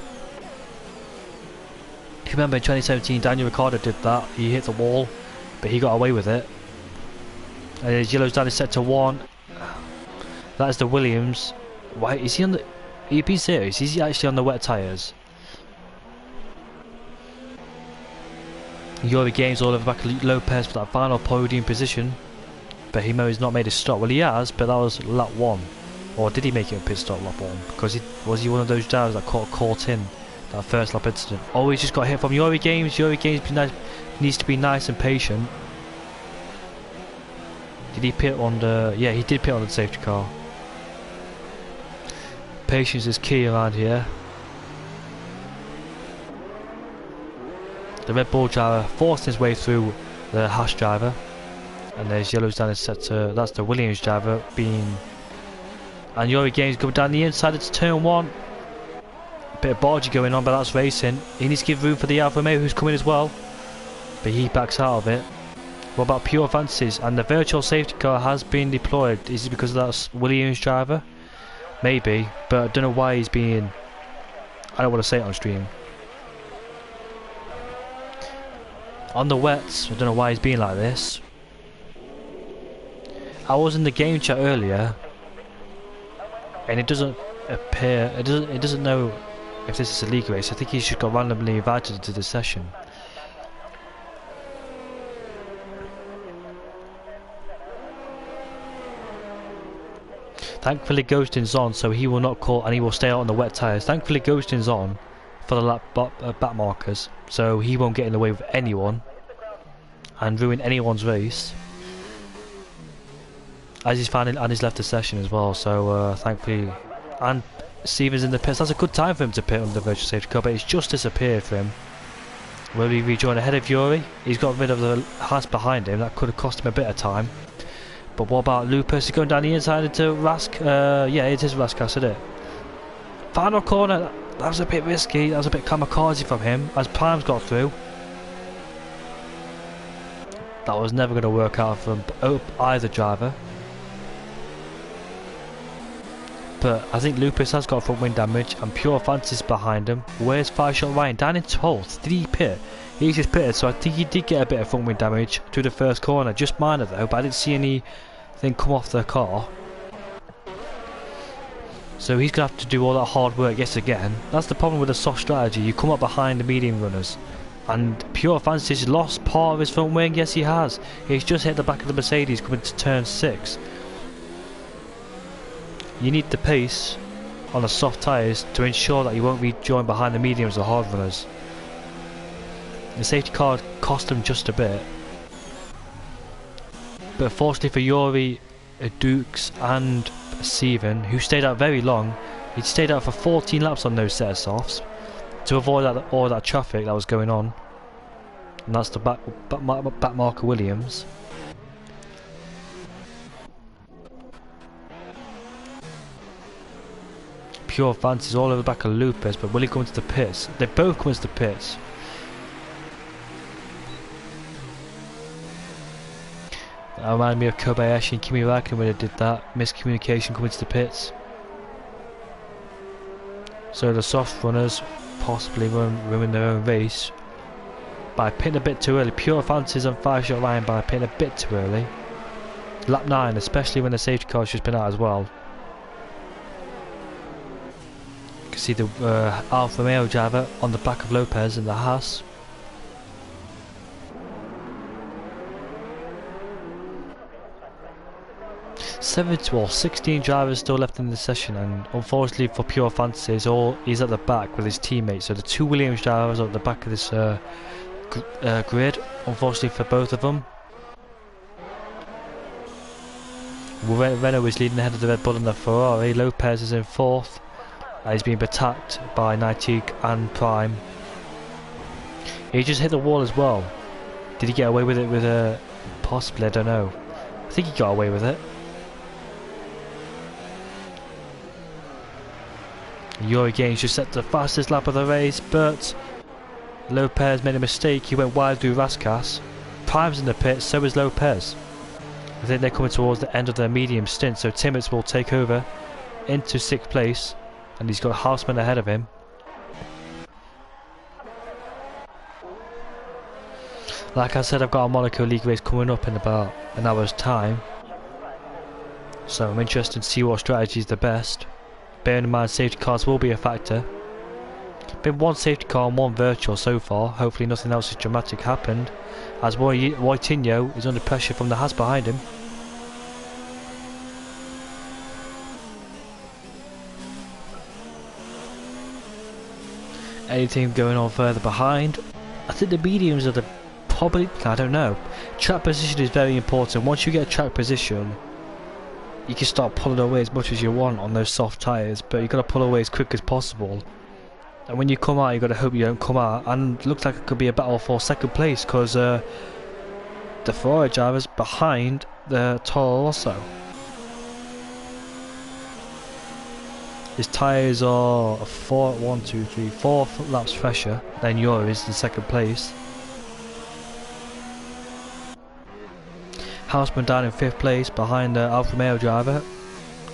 If you remember in 2017, Daniel Ricciardo did that. He hit the wall, but he got away with it. And his yellow's down in sector 1. That is the Williams. Why is he on the... Are you being serious? Is he actually on the wet tyres? Yuri Games all over back of Lopez for that final podium position. But he's not made a stop. Well, he has, but that was lap 1. Or did he make it a pit stop lap 1? Because was he one of those drivers that caught in that first lap incident? Oh, he's just got hit from Yuri Games. Yuri Games needs to be nice and patient. Did he pit on the... Yeah, he did pit on the safety car. Patience is key around here. The Red Bull driver forced his way through the Haas driver. And there's yellows down in sector. That's the Williams driver being... And Yuri Games going down the inside. It's turn 1. Bit of bargey going on, but that's racing. He needs to give room for the Alfa Romeo who's coming as well. But he backs out of it. What about Pure Fancies? And the virtual safety car has been deployed. Is it because of that Williams driver? Maybe, but I don't know why he's being... I don't want to say it on stream. On the wets, I don't know why he's being like this. I was in the game chat earlier, and it doesn't appear... It doesn't know if this is a league race. I think he's just got randomly invited to the session. Thankfully Ghosting's on, so he will not call, and he will stay out on the wet tyres. Thankfully Ghosting's on for the back markers, so he won't get in the way with anyone and ruin anyone's race. As he's finally, and he's left the session as well, so thankfully. And Stevens in the pits. That's a good time for him to pit on the virtual safety car, but it's just disappeared for him. Will he rejoin ahead of Yuri? He's got rid of the Haas behind him. That could have cost him a bit of time. But what about Lupus? He's going down the inside into Rask. Yeah, it is Rask, isn't it? Final corner. That was a bit risky. That was a bit kamikaze from him as Prime's got through. That was never going to work out from either driver. But I think Lupus has got front wing damage and Pure Fancy's behind him. Where's 5-shot Ryan? Down in 12th. Did he pit? He's just pitted, so I think he did get a bit of front wing damage through the first corner. Just minor though, but I didn't see anything come off the car. So he's going to have to do all that hard work yet again. That's the problem with a soft strategy. You come up behind the medium runners. And Pure Fancy's lost part of his front wing. Yes, he has. He's just hit the back of the Mercedes coming to turn 6. You need the pace on the soft tyres to ensure that you won't be joined behind the mediums or hard runners. The safety car cost him just a bit. But fortunately for Yuri, Dukes and Steven, who stayed out very long, he stayed out for 14 laps on those set of softs to avoid all that traffic that was going on. And that's the back marker Williams. Pure Fancy's all over the back of Lupus, but will he go into the pits? They both come into the pits. That reminded me of Kobayashi and Kimi Räikkönen when they did that. Miscommunication coming to the pits. So the soft runners possibly ruin their own race by pitting a bit too early. Pure Fancy's on 5-shot Ryan by pitting a bit too early. Lap 9, especially when the safety car's just been out as well. You can see the Alfa Romeo driver on the back of Lopez in the Haas. Seven to 16 drivers still left in the session, and unfortunately for Pure Fancy, he's at the back with his teammates. So the two Williams drivers are at the back of this grid, unfortunately for both of them. Renault is leading ahead of the Red Bull and the Ferrari. Lopez is in 4th. He's being attacked by Nitique and Prime. He just hit the wall as well. Did he get away with it with Possibly, I don't know. I think he got away with it. ERO Games just set the fastest lap of the race, but Lopez made a mistake. He went wide through Raskas. Prime's in the pit, so is Lopez. I think they're coming towards the end of their medium stint, so Timmins will take over into 6th place, and he's got Houseman ahead of him. Like I said, I've got a Monaco League race coming up in about an hour's time, so I'm interested to see what strategy is the best. Bearing in mind safety cars will be a factor. Been one safety car and one virtual so far. Hopefully nothing else is dramatic happened, as Whitinho is under pressure from the Haas behind him. Anything going on further behind? I think the mediums are the probably, I don't know. Track position is very important. Once you get a track position, you can start pulling away as much as you want on those soft tyres, but you've got to pull away as quick as possible. And when you come out, you've got to hope you don't come out. And it looks like it could be a battle for 2nd place, because the Ferrari driver's behind the Toro Rosso. His tyres are 4 laps fresher than yours in 2nd place. Houseman down in 5th place behind the Alfa Romeo driver.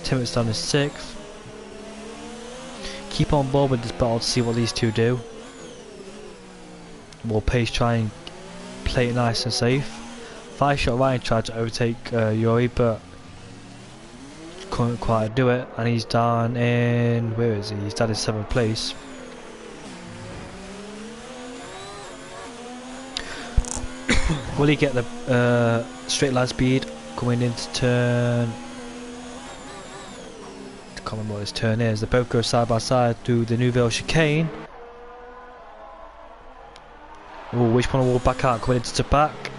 Timmins down in 6th. Keep on board with this battle to see what these two do. Will Pace try and play it nice and safe? 5-shot Ryan tried to overtake Yuri, but couldn't quite do it, and he's down in, where is he? He's down in 7th place. Will he get the straight line speed coming into turn? I can't remember what this turn is. They both go side by side through the Nouvelle chicane. Ooh, which one will back out? Coming into the back,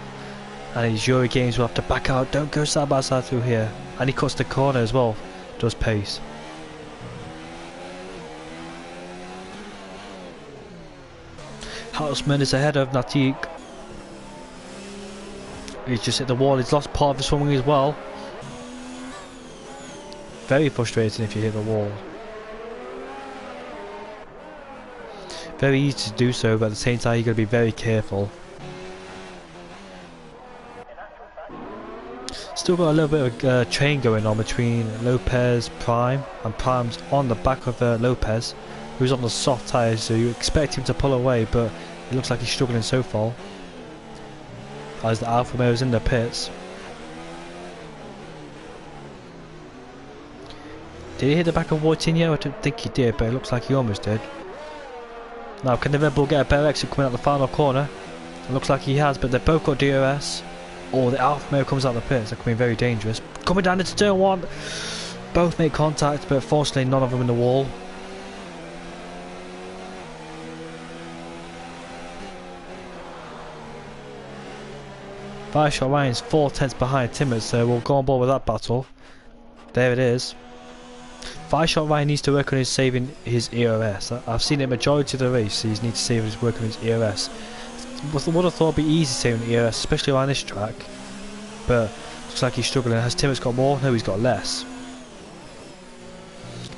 and his ERO Games will have to back out. Don't go side by side through here. And he cuts the corner as well. Does Pace. Houseman is ahead of Natik. He's just hit the wall. He's lost part of his swing as well. Very frustrating if you hit the wall. Very easy to do so, but at the same time you've got to be very careful. Still got a little bit of train going on between Lopez, Prime, and Prime's on the back of Lopez, who's on the soft tyres, so you expect him to pull away, but it looks like he's struggling so far. As the Alfa Romeo is in the pits. Did he hit the back of Whitinho? I don't think he did, but it looks like he almost did. Now, can the Red Bull get a better exit coming out the final corner? It looks like he has, but they've both got DRS. Or the Alfa Romeo comes out the pits. That could be very dangerous. Coming down into turn 1. Both make contact, but fortunately none of them in the wall. Five-shot Ryan's 4 tenths behind Timmins, so we'll go on board with that battle. There it is. 5-shot Ryan needs to work on saving his ERS. I've seen it majority of the race. He needs to save his work on his ERS. Would have thought it'd be easy saving the ERS, especially around this track. But looks like he's struggling. Has Timmins got more? No, he's got less.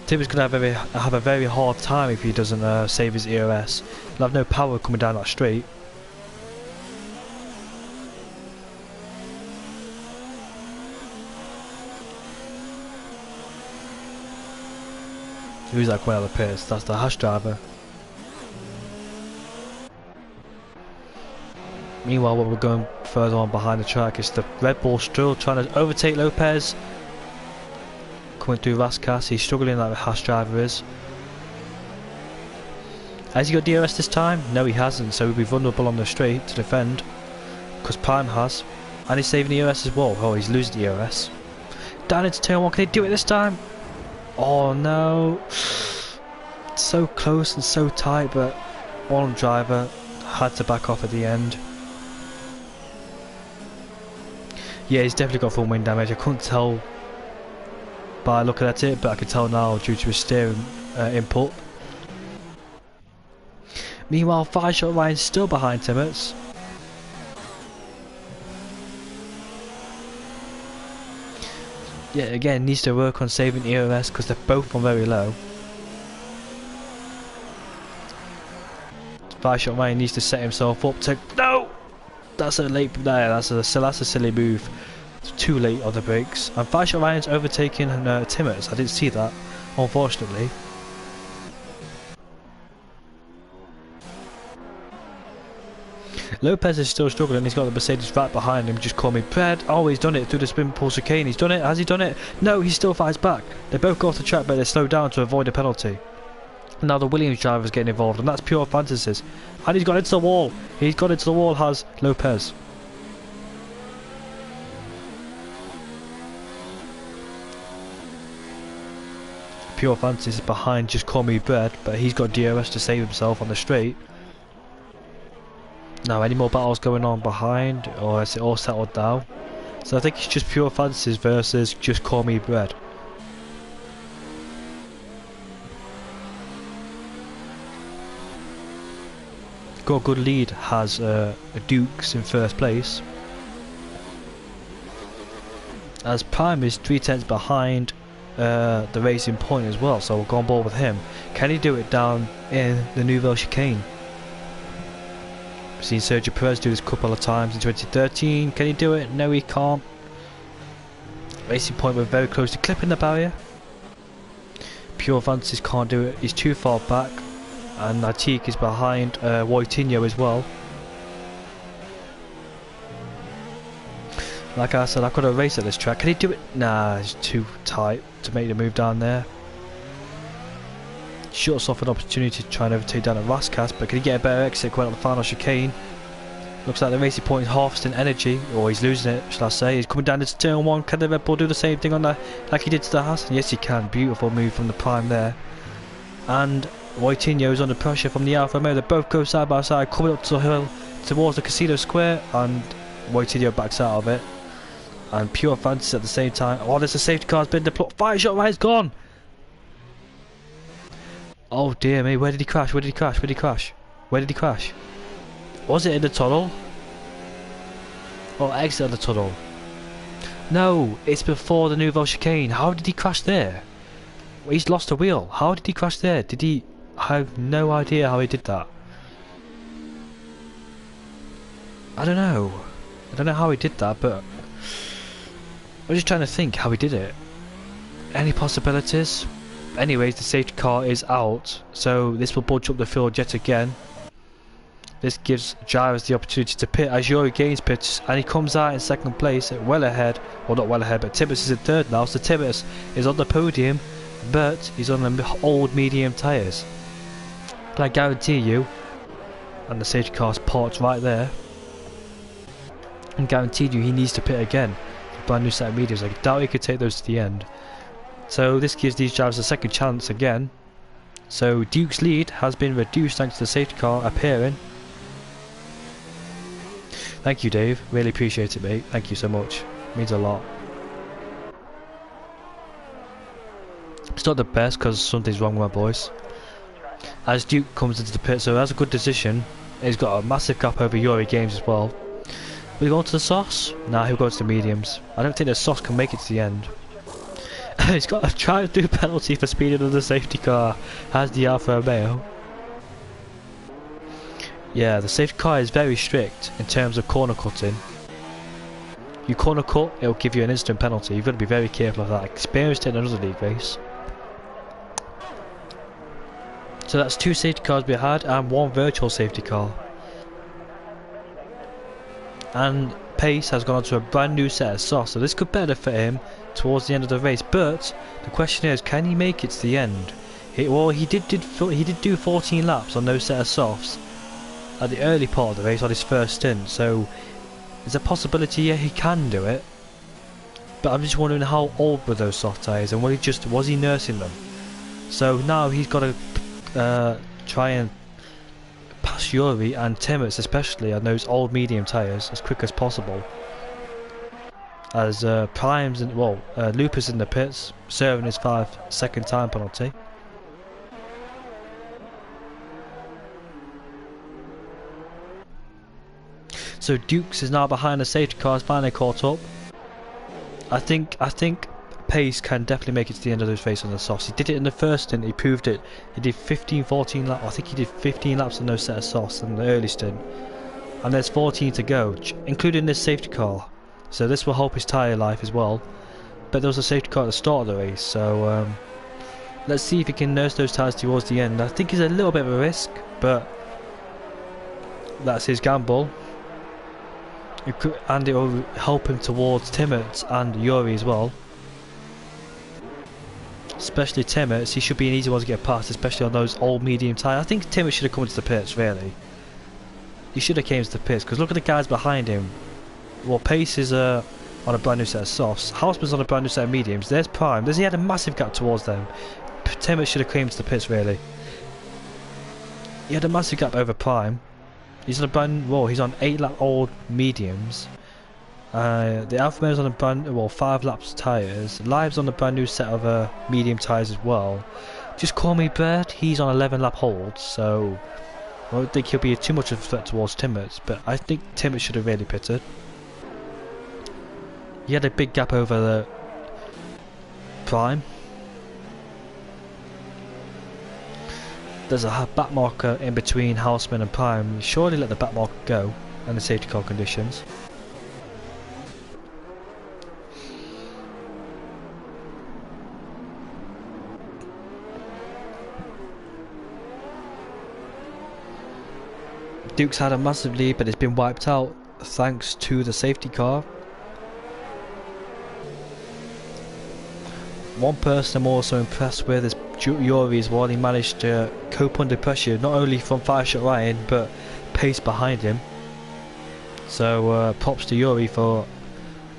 Timmins gonna have a very hard time if he doesn't save his ERS. He'll have no power coming down that straight. Who's that coming out of the pits? That's the Haas driver. Meanwhile, while we're going further on behind the track, it's the Red Bull still trying to overtake Lopez. Coming through Raskas, he's struggling like the Haas driver is. Has he got DRS this time? No, he hasn't, so he'll be vulnerable on the straight to defend. Because Prime has. And he's saving the ERS as well. Oh, he's losing the ERS. Down into turn 1, can he do it this time? Oh no. So close and so tight, but one driver had to back off at the end. Yeah, he's definitely got full wind damage. I couldn't tell by looking at it, but I can tell now due to his steering input. Meanwhile, 5-shot Ryan's still behind Timmins. Yeah, again, needs to work on saving ERS because they're both on very low. 5-shot Ryan needs to set himself up to... No! That's a late... There, that's a silly move. It's too late on the brakes. And 5-shot Ryan's overtaking Timmers. I didn't see that, unfortunately. Lopez is still struggling. He's got the Mercedes right behind him. Just call me Brad. Oh, he's done it through the spin pull chicane. He's done it. Has he done it? No, he still fights back. They both go off the track, but they slow down to avoid a penalty. Now the Williams driver is getting involved, and that's pure fantasies. And he's got into the wall. He's got into the wall, has Lopez. Pure fantasies behind Just Call Me Brad, but he's got DRS to save himself on the straight. Now, any more battles going on behind, or is it all settled now? So I think it's just pure fantasies versus Just Call Me Brad. Got a good lead, has Dukes in first place. As Prime is 3/10 behind the Racing Point as well, so we'll go on board with him. Can he do it down in the Nouvelle Chicane? We've seen Sergio Perez do this a couple of times in 2013. Can he do it? No, he can't. Racing Point were very close to clipping the barrier. Pure Fantasies can't do it. He's too far back. And Natik is behind Wojtinho as well. Like I said, I've got a race at this track. Can he do it? Nah, it's too tight to make the move down there. Shuts off an opportunity to try and overtake down at Raskas, but can he get a better exit going up the final chicane? Looks like the Racing Point is harvesting energy, or he's losing it, shall I say. He's coming down into turn 1. Can the Red Bull do the same thing on the, like he did to the Haas? Yes, he can. Beautiful move from the Prime there. And Wojtinho is under pressure from the Alfa Romeo. They both go side by side, coming up to the hill towards the Casino Square, and Wojtinho backs out of it. And Pure Fantasy at the same time. Oh, there's a safety car has been deployed. 5-shot Ryan's gone. Oh dear me, where did he crash? Where did he crash? Where did he crash? Where did he crash? Was it in the tunnel? Or exit of the tunnel? No, it's before the Nouvelle Chicane. How did he crash there? He's lost a wheel. How did he crash there? Did he... I have no idea how he did that. I don't know. I don't know how he did that, but... I'm just trying to think how he did it. Any possibilities? Anyways, the safety car is out, so this will bunch up the field yet again. This gives Gyrus the opportunity to pit as Yuri gains pits, and he comes out in second place, well ahead, well not well ahead, but Tibbetts is in third now, so Tibbetts is on the podium, but he's on the old medium tyres. Can I guarantee you, and the safety car's parked right there, and guaranteed you he needs to pit again. Brand new set of mediums, I doubt he could take those to the end. So this gives these drivers a second chance again. So Duke's lead has been reduced thanks to the safety car appearing. Thank you, Dave, really appreciate it, mate. Thank you so much, means a lot. It's not the best because something's wrong with my voice. As Duke comes into the pit, so that's a good decision. He's got a massive gap over Yuri Games as well. Will he go to the softs? Nah, he'll go to the mediums. I don't think the softs can make it to the end. He's got a drive-through penalty for speeding under the safety car. Has the Alfa Romeo. Yeah, the safety car is very strict in terms of corner cutting. You corner cut, it'll give you an instant penalty. You've got to be very careful of that. I experienced it in another league race. So that's 2 safety cars we had and 1 virtual safety car. And Pace has gone on to a brand new set of softs, so this could benefit him towards the end of the race. But the question is, can he make it to the end? He did do 14 laps on those set of softs at the early part of the race on his first stint. So there's a possibility, yeah, he can do it. But I'm just wondering how old were those soft tyres, and was he nursing them? So now he's got to try and pass Yuri and Timmets especially on those old medium tyres as quick as possible. As Prime's and Lupus in the pits, serving his 5-second time penalty. So Dukes is now behind the safety car, has finally caught up. I think Pace can definitely make it to the end of those races on the softs. He did it in the first stint, he proved it. He did 14 laps, I think he did 15 laps on no set of softs in the early stint. And there's 14 to go, including this safety car. So this will help his tyre life as well. But there was a safety car at the start of the race, so let's see if he can nurse those tyres towards the end. I think it's a little bit of a risk, but that's his gamble. And it will help him towards Timmets and Yuri as well. Especially Timmets, he should be an easy one to get past, especially on those old medium tyres. I think Timmets should have come into the pits, really. He should have came to the pits, because look at the guys behind him. Well, Pace is on a brand new set of softs. Hausman's on a brand new set of mediums. There's Prime. He had a massive gap towards them. Timmets should have came to the pits, really. He had a massive gap over Prime. He's on a brand, well, he's on 8 lap old mediums. The Alfa Romeo's on a brand, well, 5 laps tyres. Live's on a brand new set of medium tyres as well. Just Call Me Bird, he's on 11 lap holds, so I don't think he'll be too much of a threat towards Timmets, but I think Timmets should have really pitted. He had a big gap over the Prime. There's a back marker in between Houseman and Prime. Surely let the back marker go and the safety car conditions. Duke's had a massive lead, but it's been wiped out thanks to the safety car. One person I'm also impressed with is Yuri as well. He managed to cope under pressure, not only from 5-shot Ryan, but Pace behind him. So props to Yuri for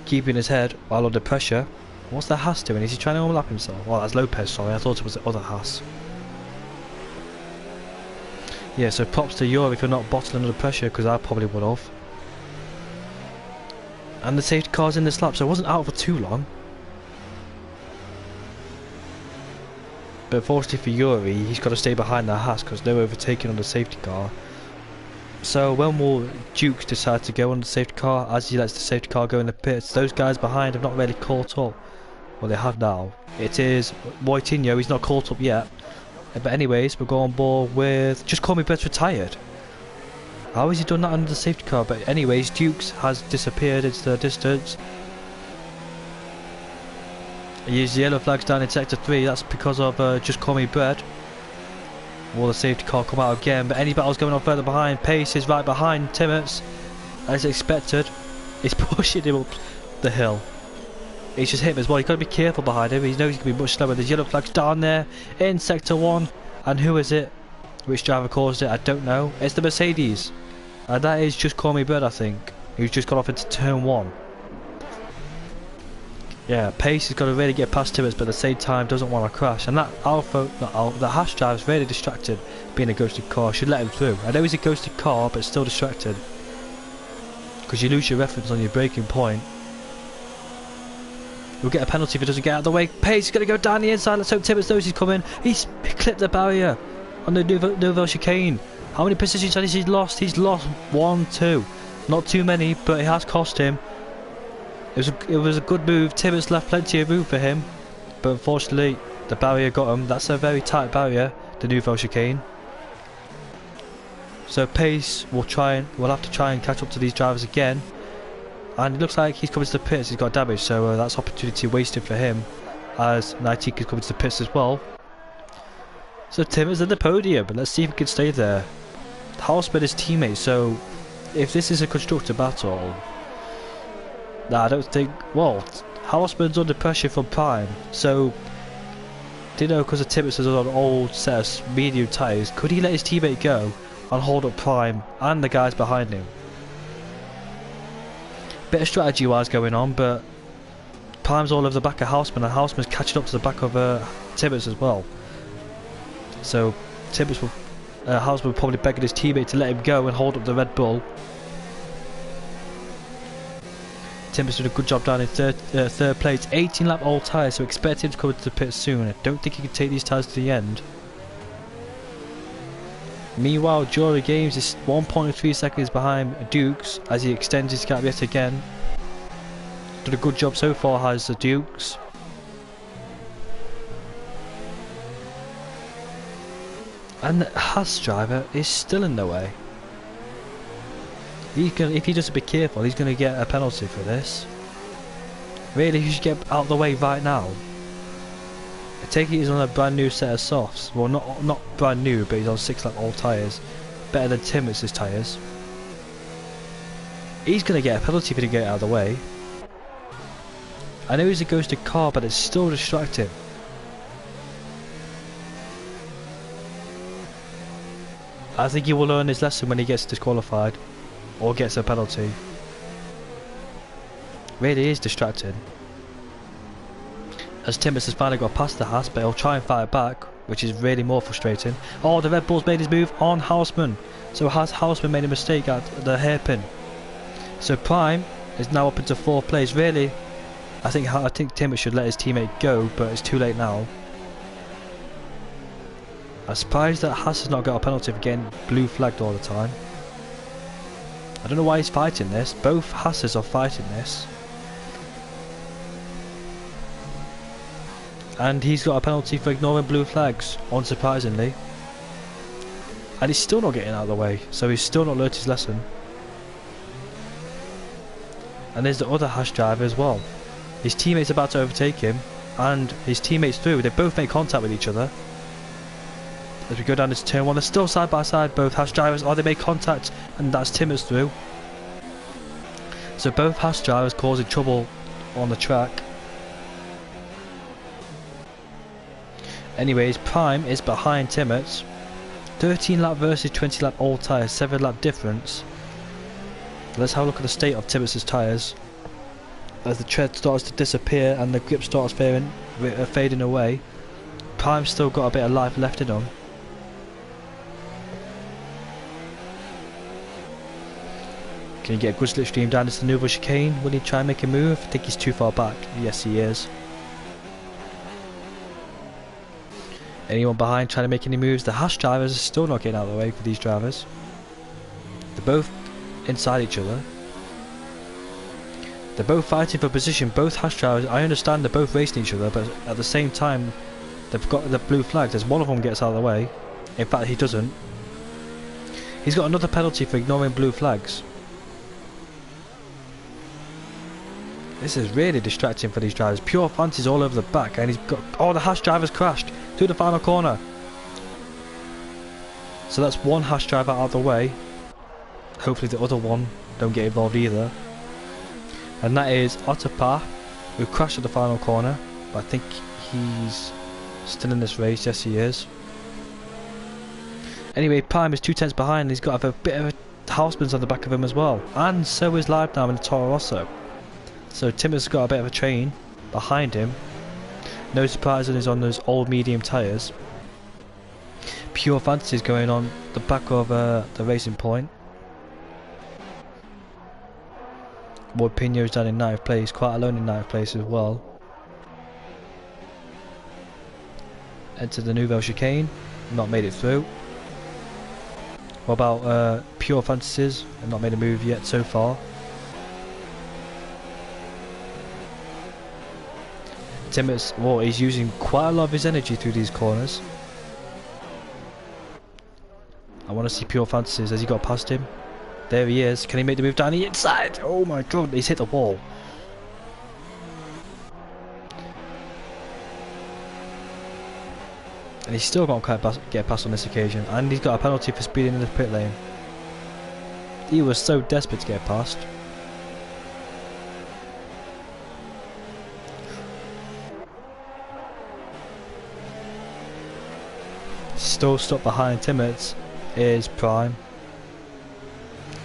keeping his head while under pressure. What's the Haas doing? Is he trying to overlap himself? Oh, that's Lopez, sorry. I thought it was the other Haas. Yeah, so props to Yuri for not bottling under pressure, because I probably would have. And the safety car's in this lap, so it wasn't out for too long. But unfortunately for Yuri, he's got to stay behind the Haas because they're overtaking on the safety car. So when will Duke decide to go on the safety car as he lets the safety car go in the pits? Those guys behind have not really caught up. Well, they have now. It is Moitinho, he's not caught up yet. But anyways, we'll go on board with Just Call Me Brett's retired. How has he done that under the safety car? But anyways, Dukes has disappeared into the distance. He used the yellow flags down in sector 3, that's because of Just Call Me Brett. Will the safety car come out again? But any battles going on further behind. Pace is right behind Timmets, as expected. He's pushing him up the hill. He's just hit him as well. You've got to be careful behind him. He knows he can be much slower. There's yellow flags down there in sector 1. And who is it? Which driver caused it? I don't know. It's the Mercedes. And that is Just Call Me Bird, I think. Who's just got off into turn 1. Yeah, Pace has got to really get past Timmets, but at the same time doesn't want to crash. And that the Haas driver is really distracted, being a ghosted car. Should let him through. I know he's a ghosted car, but still distracted. Because you lose your reference on your braking point. We'll get a penalty if he doesn't get out of the way. Pace is going to go down the inside. Let's hope Timmets knows he's coming. He clipped the barrier on the Nouvelle chicane. How many positions has he lost? He's lost 1, 2. Not too many, but it has cost him. It was a good move. Timmets left plenty of room for him, but unfortunately the barrier got him. That's a very tight barrier, the Nouvelle chicane. So Pace will have to try and catch up to these drivers again. And it looks like he's coming to the pits. He's got damage, so that's opportunity wasted for him, as Nightingale is coming to the pits as well. So Timmets at the podium, but let's see if he can stay there. Hausman is teammate, so if this is a constructor battle, nah, I don't think. Well, Hausman's under pressure from Prime, so do you know, because of Timmets is on an old set of medium tyres, could he let his teammate go and hold up Prime and the guys behind him? Bit of strategy wise going on, but Prime's all over the back of Hausman, and Hausman's catching up to the back of Timmets as well. So Timmets will, Hausman will probably begging his teammate to let him go and hold up the Red Bull. Timmets did a good job down in third place. 18 lap old tyres, so expect him to come into the pit soon. I don't think he can take these tyres to the end. Meanwhile, Jory Games is 1.3 seconds behind Dukes as he extends his gap yet again. Did a good job so far, has the Dukes. And the Haas driver is still in the way. If he doesn't be careful, he's going to get a penalty for this. Really, he should get out of the way right now. I take it he's on a brand new set of softs. Well, not brand new, but he's on 6 lap old tyres. Better than Timmett's tyres. He's going to get a penalty if he didn't get out of the way. I know he's a ghosted car, but it's still distracting. I think he will learn his lesson when he gets disqualified. Or gets a penalty. Really is distracting. As Timmins has finally got past the Haas, but he'll try and fight back, which is really more frustrating. Oh, the Red Bull's made his move on Houseman. So has Houseman made a mistake at the hairpin? So Prime is now up into 4th place. Really, I think Timmins should let his teammate go, but it's too late now. I'm surprised that Haas has not got a penalty for getting blue flagged all the time. I don't know why he's fighting this. Both Haas's are fighting this. And he's got a penalty for ignoring blue flags, unsurprisingly. And he's still not getting out of the way, so he's still not learnt his lesson. And there's the other Haas driver as well. His teammate's about to overtake him, and his teammate's through. They both make contact with each other. As we go down this turn 1, they're still side by side, both Haas drivers. Oh, they make contact, and that's Timmins through. So both Haas drivers causing trouble on the track. Anyways, Prime is behind Timmins. 13 lap versus 20 lap old tyres, 7 lap difference. Let's have a look at the state of Timmins' tyres. As the tread starts to disappear and the grip starts fading away, Prime's still got a bit of life left in him. Can he get a good slipstream down this Nouveau chicane? Will he try and make a move? I think he's too far back. Yes, he is. Anyone behind trying to make any moves? The Haas drivers are still not getting out of the way for these drivers. They're both inside each other. They're both fighting for position. Both Haas drivers, I understand they're both racing each other, but at the same time they've got the blue flags as one of them gets out of the way. In fact, he doesn't. He's got another penalty for ignoring blue flags. This is really distracting for these drivers. Pure fancies all over the back, and he's got... Oh, the Haas driver's crashed through the final corner. So that's one Haas driver out of the way. Hopefully the other one don't get involved either. And that is Otterpa, who crashed at the final corner. But I think he's still in this race. Yes, he is. Anyway, Prime is 2 tenths behind. He's got a bit of a Houseman's on the back of him as well. And so is Live now in the Toro Rosso. So Timmins got a bit of a train behind him. No surprise that he's on those old medium tyres. Pure Fantasy is going on the back of the Racing Point. Wood Pino's down in 9th place, quite alone in 9th place as well. Enter the Nouvelle Chicane, not made it through. What about Pure Fantasies? Have not made a move yet so far. Timmins, well, he's using quite a lot of his energy through these corners. I want to see Pure Fantasies. Has he got past him? There he is. Can he make the move down the inside? Oh my god, he's hit the wall. And he's still got to get past on this occasion. And he's got a penalty for speeding in the pit lane. He was so desperate to get past. Still stuck behind Timmins is Prime.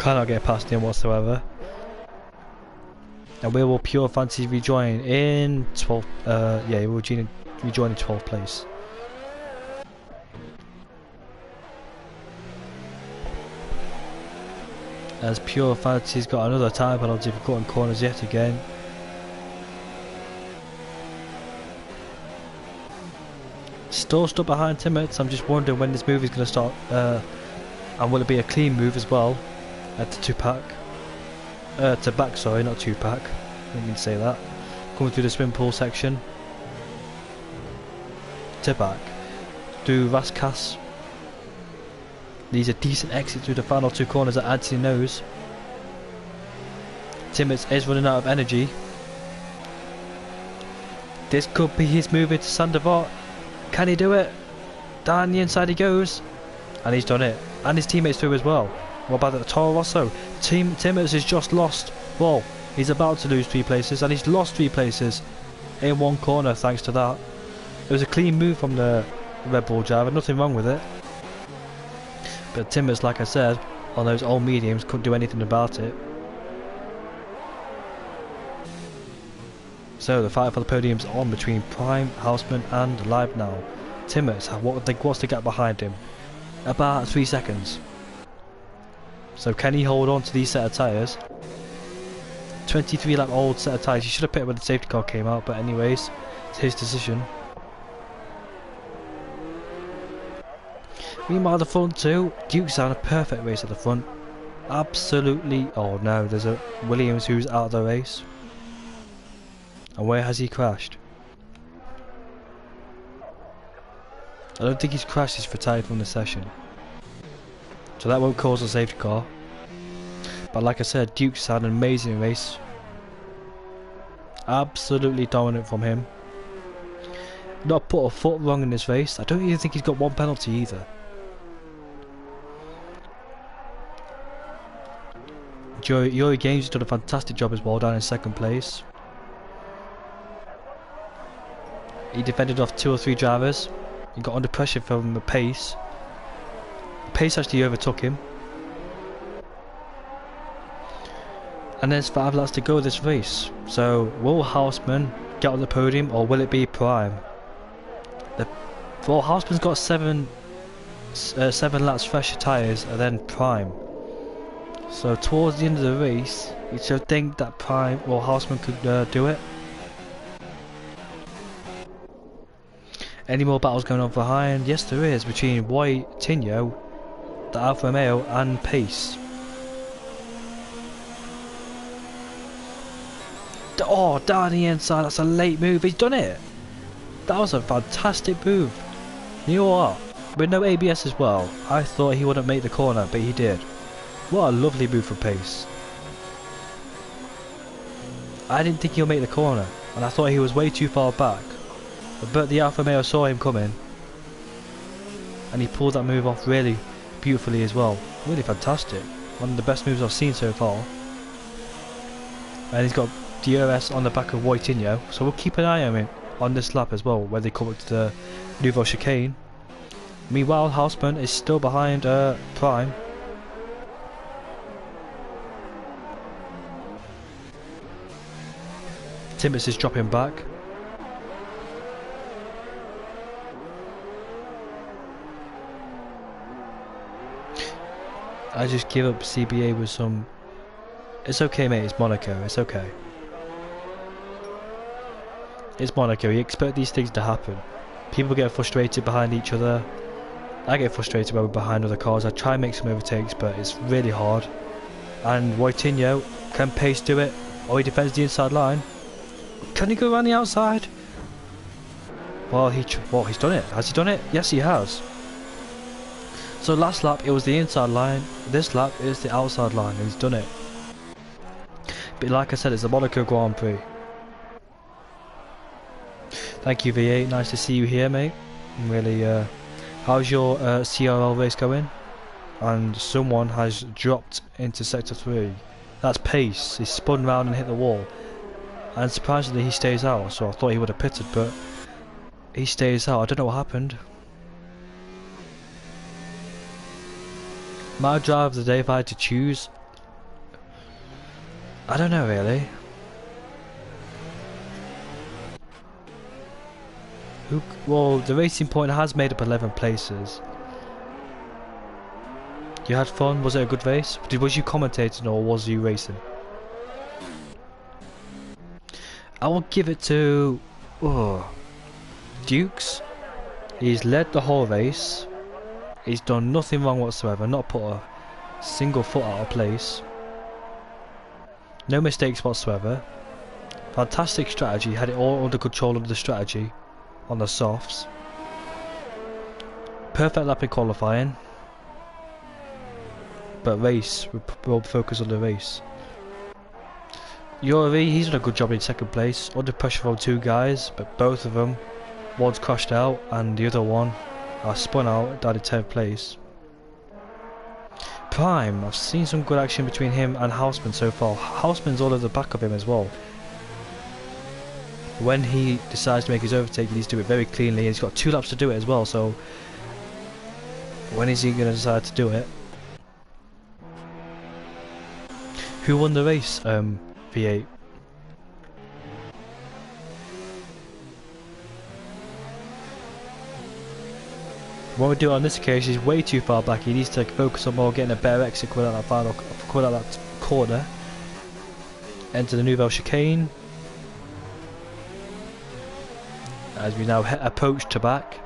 Cannot get past him whatsoever. And we will Pure Fantasy rejoin in 12th. Yeah, we'll rejoin in 12th place. As Pure Fantasy's got another time penalty for cutting corners yet again. Still stuck behind Timmins. I'm just wondering when this move is going to start, and will it be a clean move as well to back, sorry, not 2-pack. I didn't mean to say that. Coming through the swim pool section to back. Do Raskas These are decent exits through the final two corners that Anthony knows. Timmins is running out of energy. This could be his move into Sandevot. Can he do it? Down the inside he goes. And he's done it. And his teammates through as well. What about the Toro Rosso? Timmins has just lost. Well, he's about to lose 3 places, and he's lost 3 places in one corner thanks to that. It was a clean move from the Red Bull driver, nothing wrong with it. But Timmins, like I said, on those old mediums, couldn't do anything about it. So the fight for the podium's on between Prime, Houseman and Live Now. Timmins, what's the gap behind him? About 3 seconds. So can he hold on to these set of tyres? 23 lap old set of tyres. He should have picked it when the safety car came out, but anyways, it's his decision. Meanwhile, the front two, Duke's on a perfect race at the front. Absolutely. Oh no, there's a Williams who's out of the race. And where has he crashed? I don't think he's crashed, he's retired from the session. So that won't cause a safety car. But like I said, Duke's had an amazing race. Absolutely dominant from him. Not put a foot wrong in this race. I don't even think he's got one penalty either. Yuri Games has done a fantastic job as well, down in 2nd place. He defended off 2 or 3 drivers. He got under pressure from the pace. The pace actually overtook him. And there's 5 laps to go of this race. So will Houseman get on the podium, or will it be Prime? Well, Houseman's got 7 laps fresher tyres, and then Prime. So towards the end of the race, you should think that Prime or Houseman could do it. Any more battles going on behind? Yes, there is, between Tinho, the Alfa Romeo, and Pace. Oh, down the inside, that's a late move. He's done it. That was a fantastic move. You know what? With no ABS as well, I thought he wouldn't make the corner, but he did. What a lovely move for Pace. I didn't think he'll make the corner, and I thought he was way too far back. But the Alfa Romeo saw him coming, and he pulled that move off really beautifully as well. Really fantastic. One of the best moves I've seen so far. And he's got DRS on the back of Tinho, so we'll keep an eye on him on this lap as well, when they come up to the Nouveau chicane. Meanwhile, Houseman is still behind Prime. Timmins is dropping back. I just give up CBA with some... It's okay, mate, it's Monaco, it's okay. It's Monaco, you expect these things to happen. People get frustrated behind each other. I get frustrated when we're behind other cars. I try and make some overtakes, but it's really hard. And Tinho, can Pace do it? Or he defends the inside line. Can he go around the outside? Well, he's done it. Has he done it? Yes, he has. So last lap it was the inside line, this lap is the outside line, and he's done it. But like I said, it's the Monaco Grand Prix. Thank you V8, nice to see you here, mate. Really, how's your CRL race going? And someone has dropped into sector 3. That's Pace, he spun round and hit the wall. And surprisingly he stays out, so I thought he would have pitted, but he stays out. I don't know what happened. My drive of the day, if I had to choose, I don't know really. Well, the Racing Point has made up 11 places. You had fun? Was it a good race? Was you commentating or was you racing? I will give it to Dukes. He's led the whole race. He's done nothing wrong whatsoever, not put a single foot out of place. No mistakes whatsoever. Fantastic strategy, had it all under control of the strategy on the softs. Perfect lap in qualifying. but race, we'll focus on the race. ERO, he's done a good job in second place, under pressure from two guys, but both of them, one's crashed out and the other one spun out, down in 10th place. Prime, I've seen some good action between him and Houseman so far. Houseman's all over the back of him as well. When he decides to make his overtake, he needs to do it very cleanly. He's got 2 laps to do it as well, so when is he going to decide to do it? Who won the race? V8. What we do on this occasion is way too far back. He needs to focus on more getting a better exit coming out that corner. Enter the Nouvelle chicane. As we now approach to back.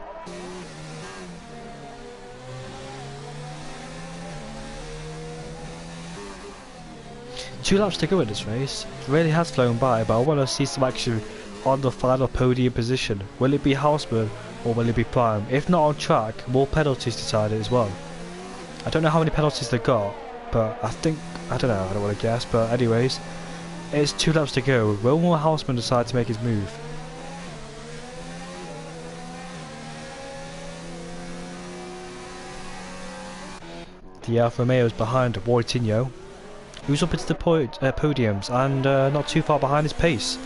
Two laps to go in this race. It really has flown by, but I want to see some action on the final podium position. Will it be Houseman or will it be Prime? If not on track, more penalties decided as well. I don't know how many penalties they got, but I don't know, I don't want to guess, but anyways, it's 2 laps to go. Will Houseman decide to make his move? The Alfa Romeo is behind Wojtinho, who's up into the podiums and not too far behind his pace.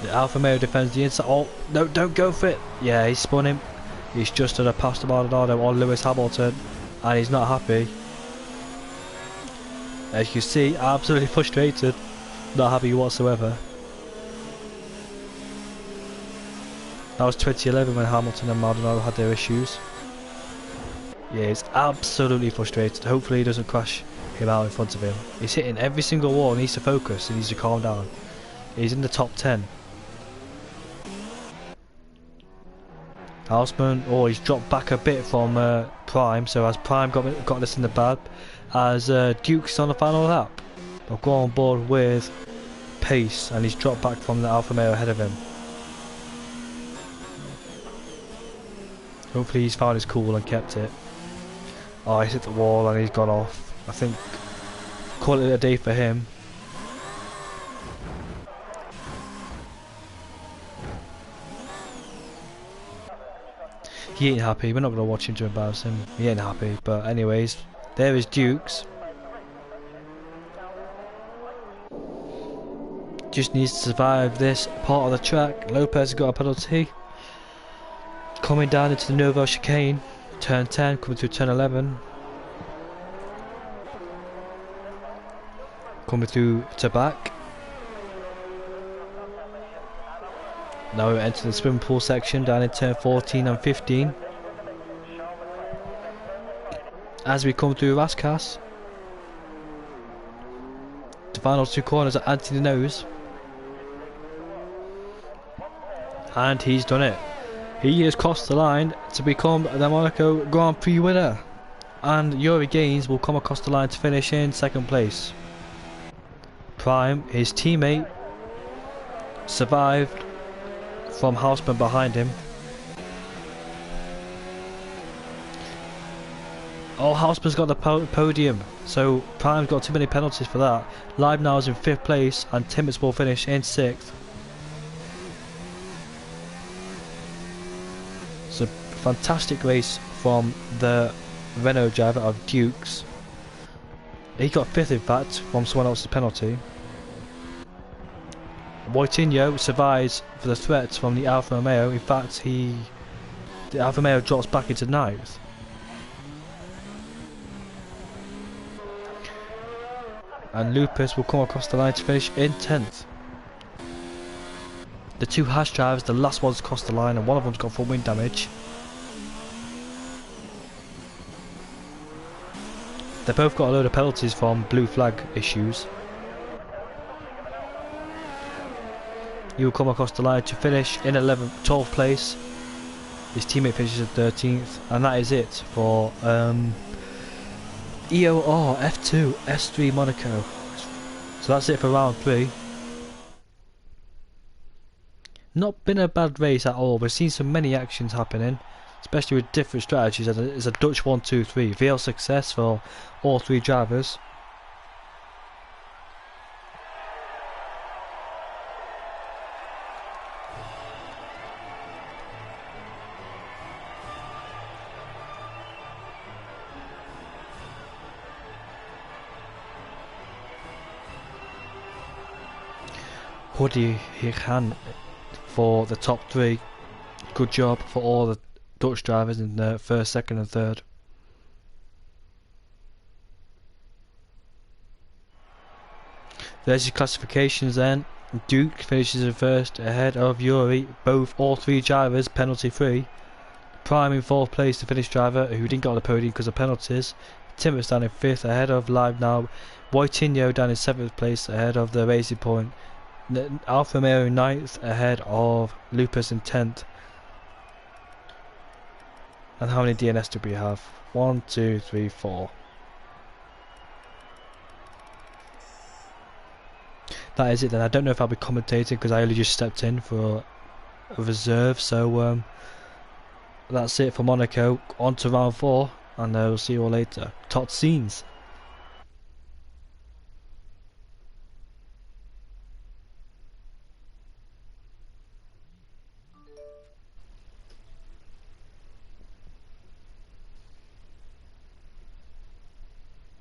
The Alfa Romeo defends the inside. Oh, no, don't go for it. Yeah, he's spun him. He's just done a pass to Maldonado on Lewis Hamilton, and he's not happy. As you can see, absolutely frustrated. Not happy whatsoever. That was 2011 when Hamilton and Maldonado had their issues. Yeah, he's absolutely frustrated. Hopefully he doesn't crash him out in front of him. He's hitting every single wall, he needs to focus, he needs to calm down. He's in the top 10. Houseman, oh, he's dropped back a bit from Prime, so as Prime got this in the bag, as Duke's on the final lap. I've gone on board with pace, and he's dropped back from the Alfa Romeo ahead of him. Hopefully he's found his cool and kept it. Oh, he's hit the wall and he's gone off. I think, call it a day for him. He ain't happy. We're not going to watch him to embarrass him. He ain't happy. But anyways, there is Dukes. Just needs to survive this part of the track. Lopez has got a penalty. Coming down into the Nouvelle chicane. Turn 10, coming through turn 11. Coming through to back. Now we enter the swimming pool section down in turn 14 and 15. As we come through Raskas, the final 2 corners are anti the nose. And he's done it. He has crossed the line to become the Monaco Grand Prix winner. And Yuri Gaines will come across the line to finish in 2nd place. Prime, his teammate, survived from Houseman behind him. Oh, Houseman's got the podium, so Prime's got too many penalties for that. Live now is in 5th place and Timmins will finish in 6th. It's a fantastic race from the Renault driver of Dukes. He got 5th in fact from someone else's penalty. Wojtinho survives for the threat from the Alfa Romeo. In fact, the Alfa Romeo drops back into 9th. And Lupus will come across the line to finish in 10th. The 2 Haas drivers, the last one's crossed the line and one of them's got full wind damage. They both got a load of penalties from blue flag issues. He will come across the line to finish in 12th place. His teammate finishes at 13th, and that is it for ERO F2 S3 Monaco. So that's it for round 3. Not been a bad race at all. We've seen so many actions happening. especially with different strategies. It's a Dutch 1-2-3. Real success for all three drivers. Hoodie Hirhan for the top three. Good job for all the Dutch drivers in the first, second and third. There's your classifications then. Duke finishes in first ahead of Yuri. All three drivers penalty free. Prime in fourth place, the Finnish driver who didn't get on the podium because of penalties. Timmets down in fifth ahead of Live Now. Wojtinho down in seventh place ahead of the Racing Point. Alfa Romeo 9th ahead of Lupus in 10th. And how many DNS do we have? 1, 2, 3, 4. That is it then. I don't know if I'll be commentating because I only just stepped in for a reserve. So that's it for Monaco. On to round 4 and we'll see you all later. Tot scenes.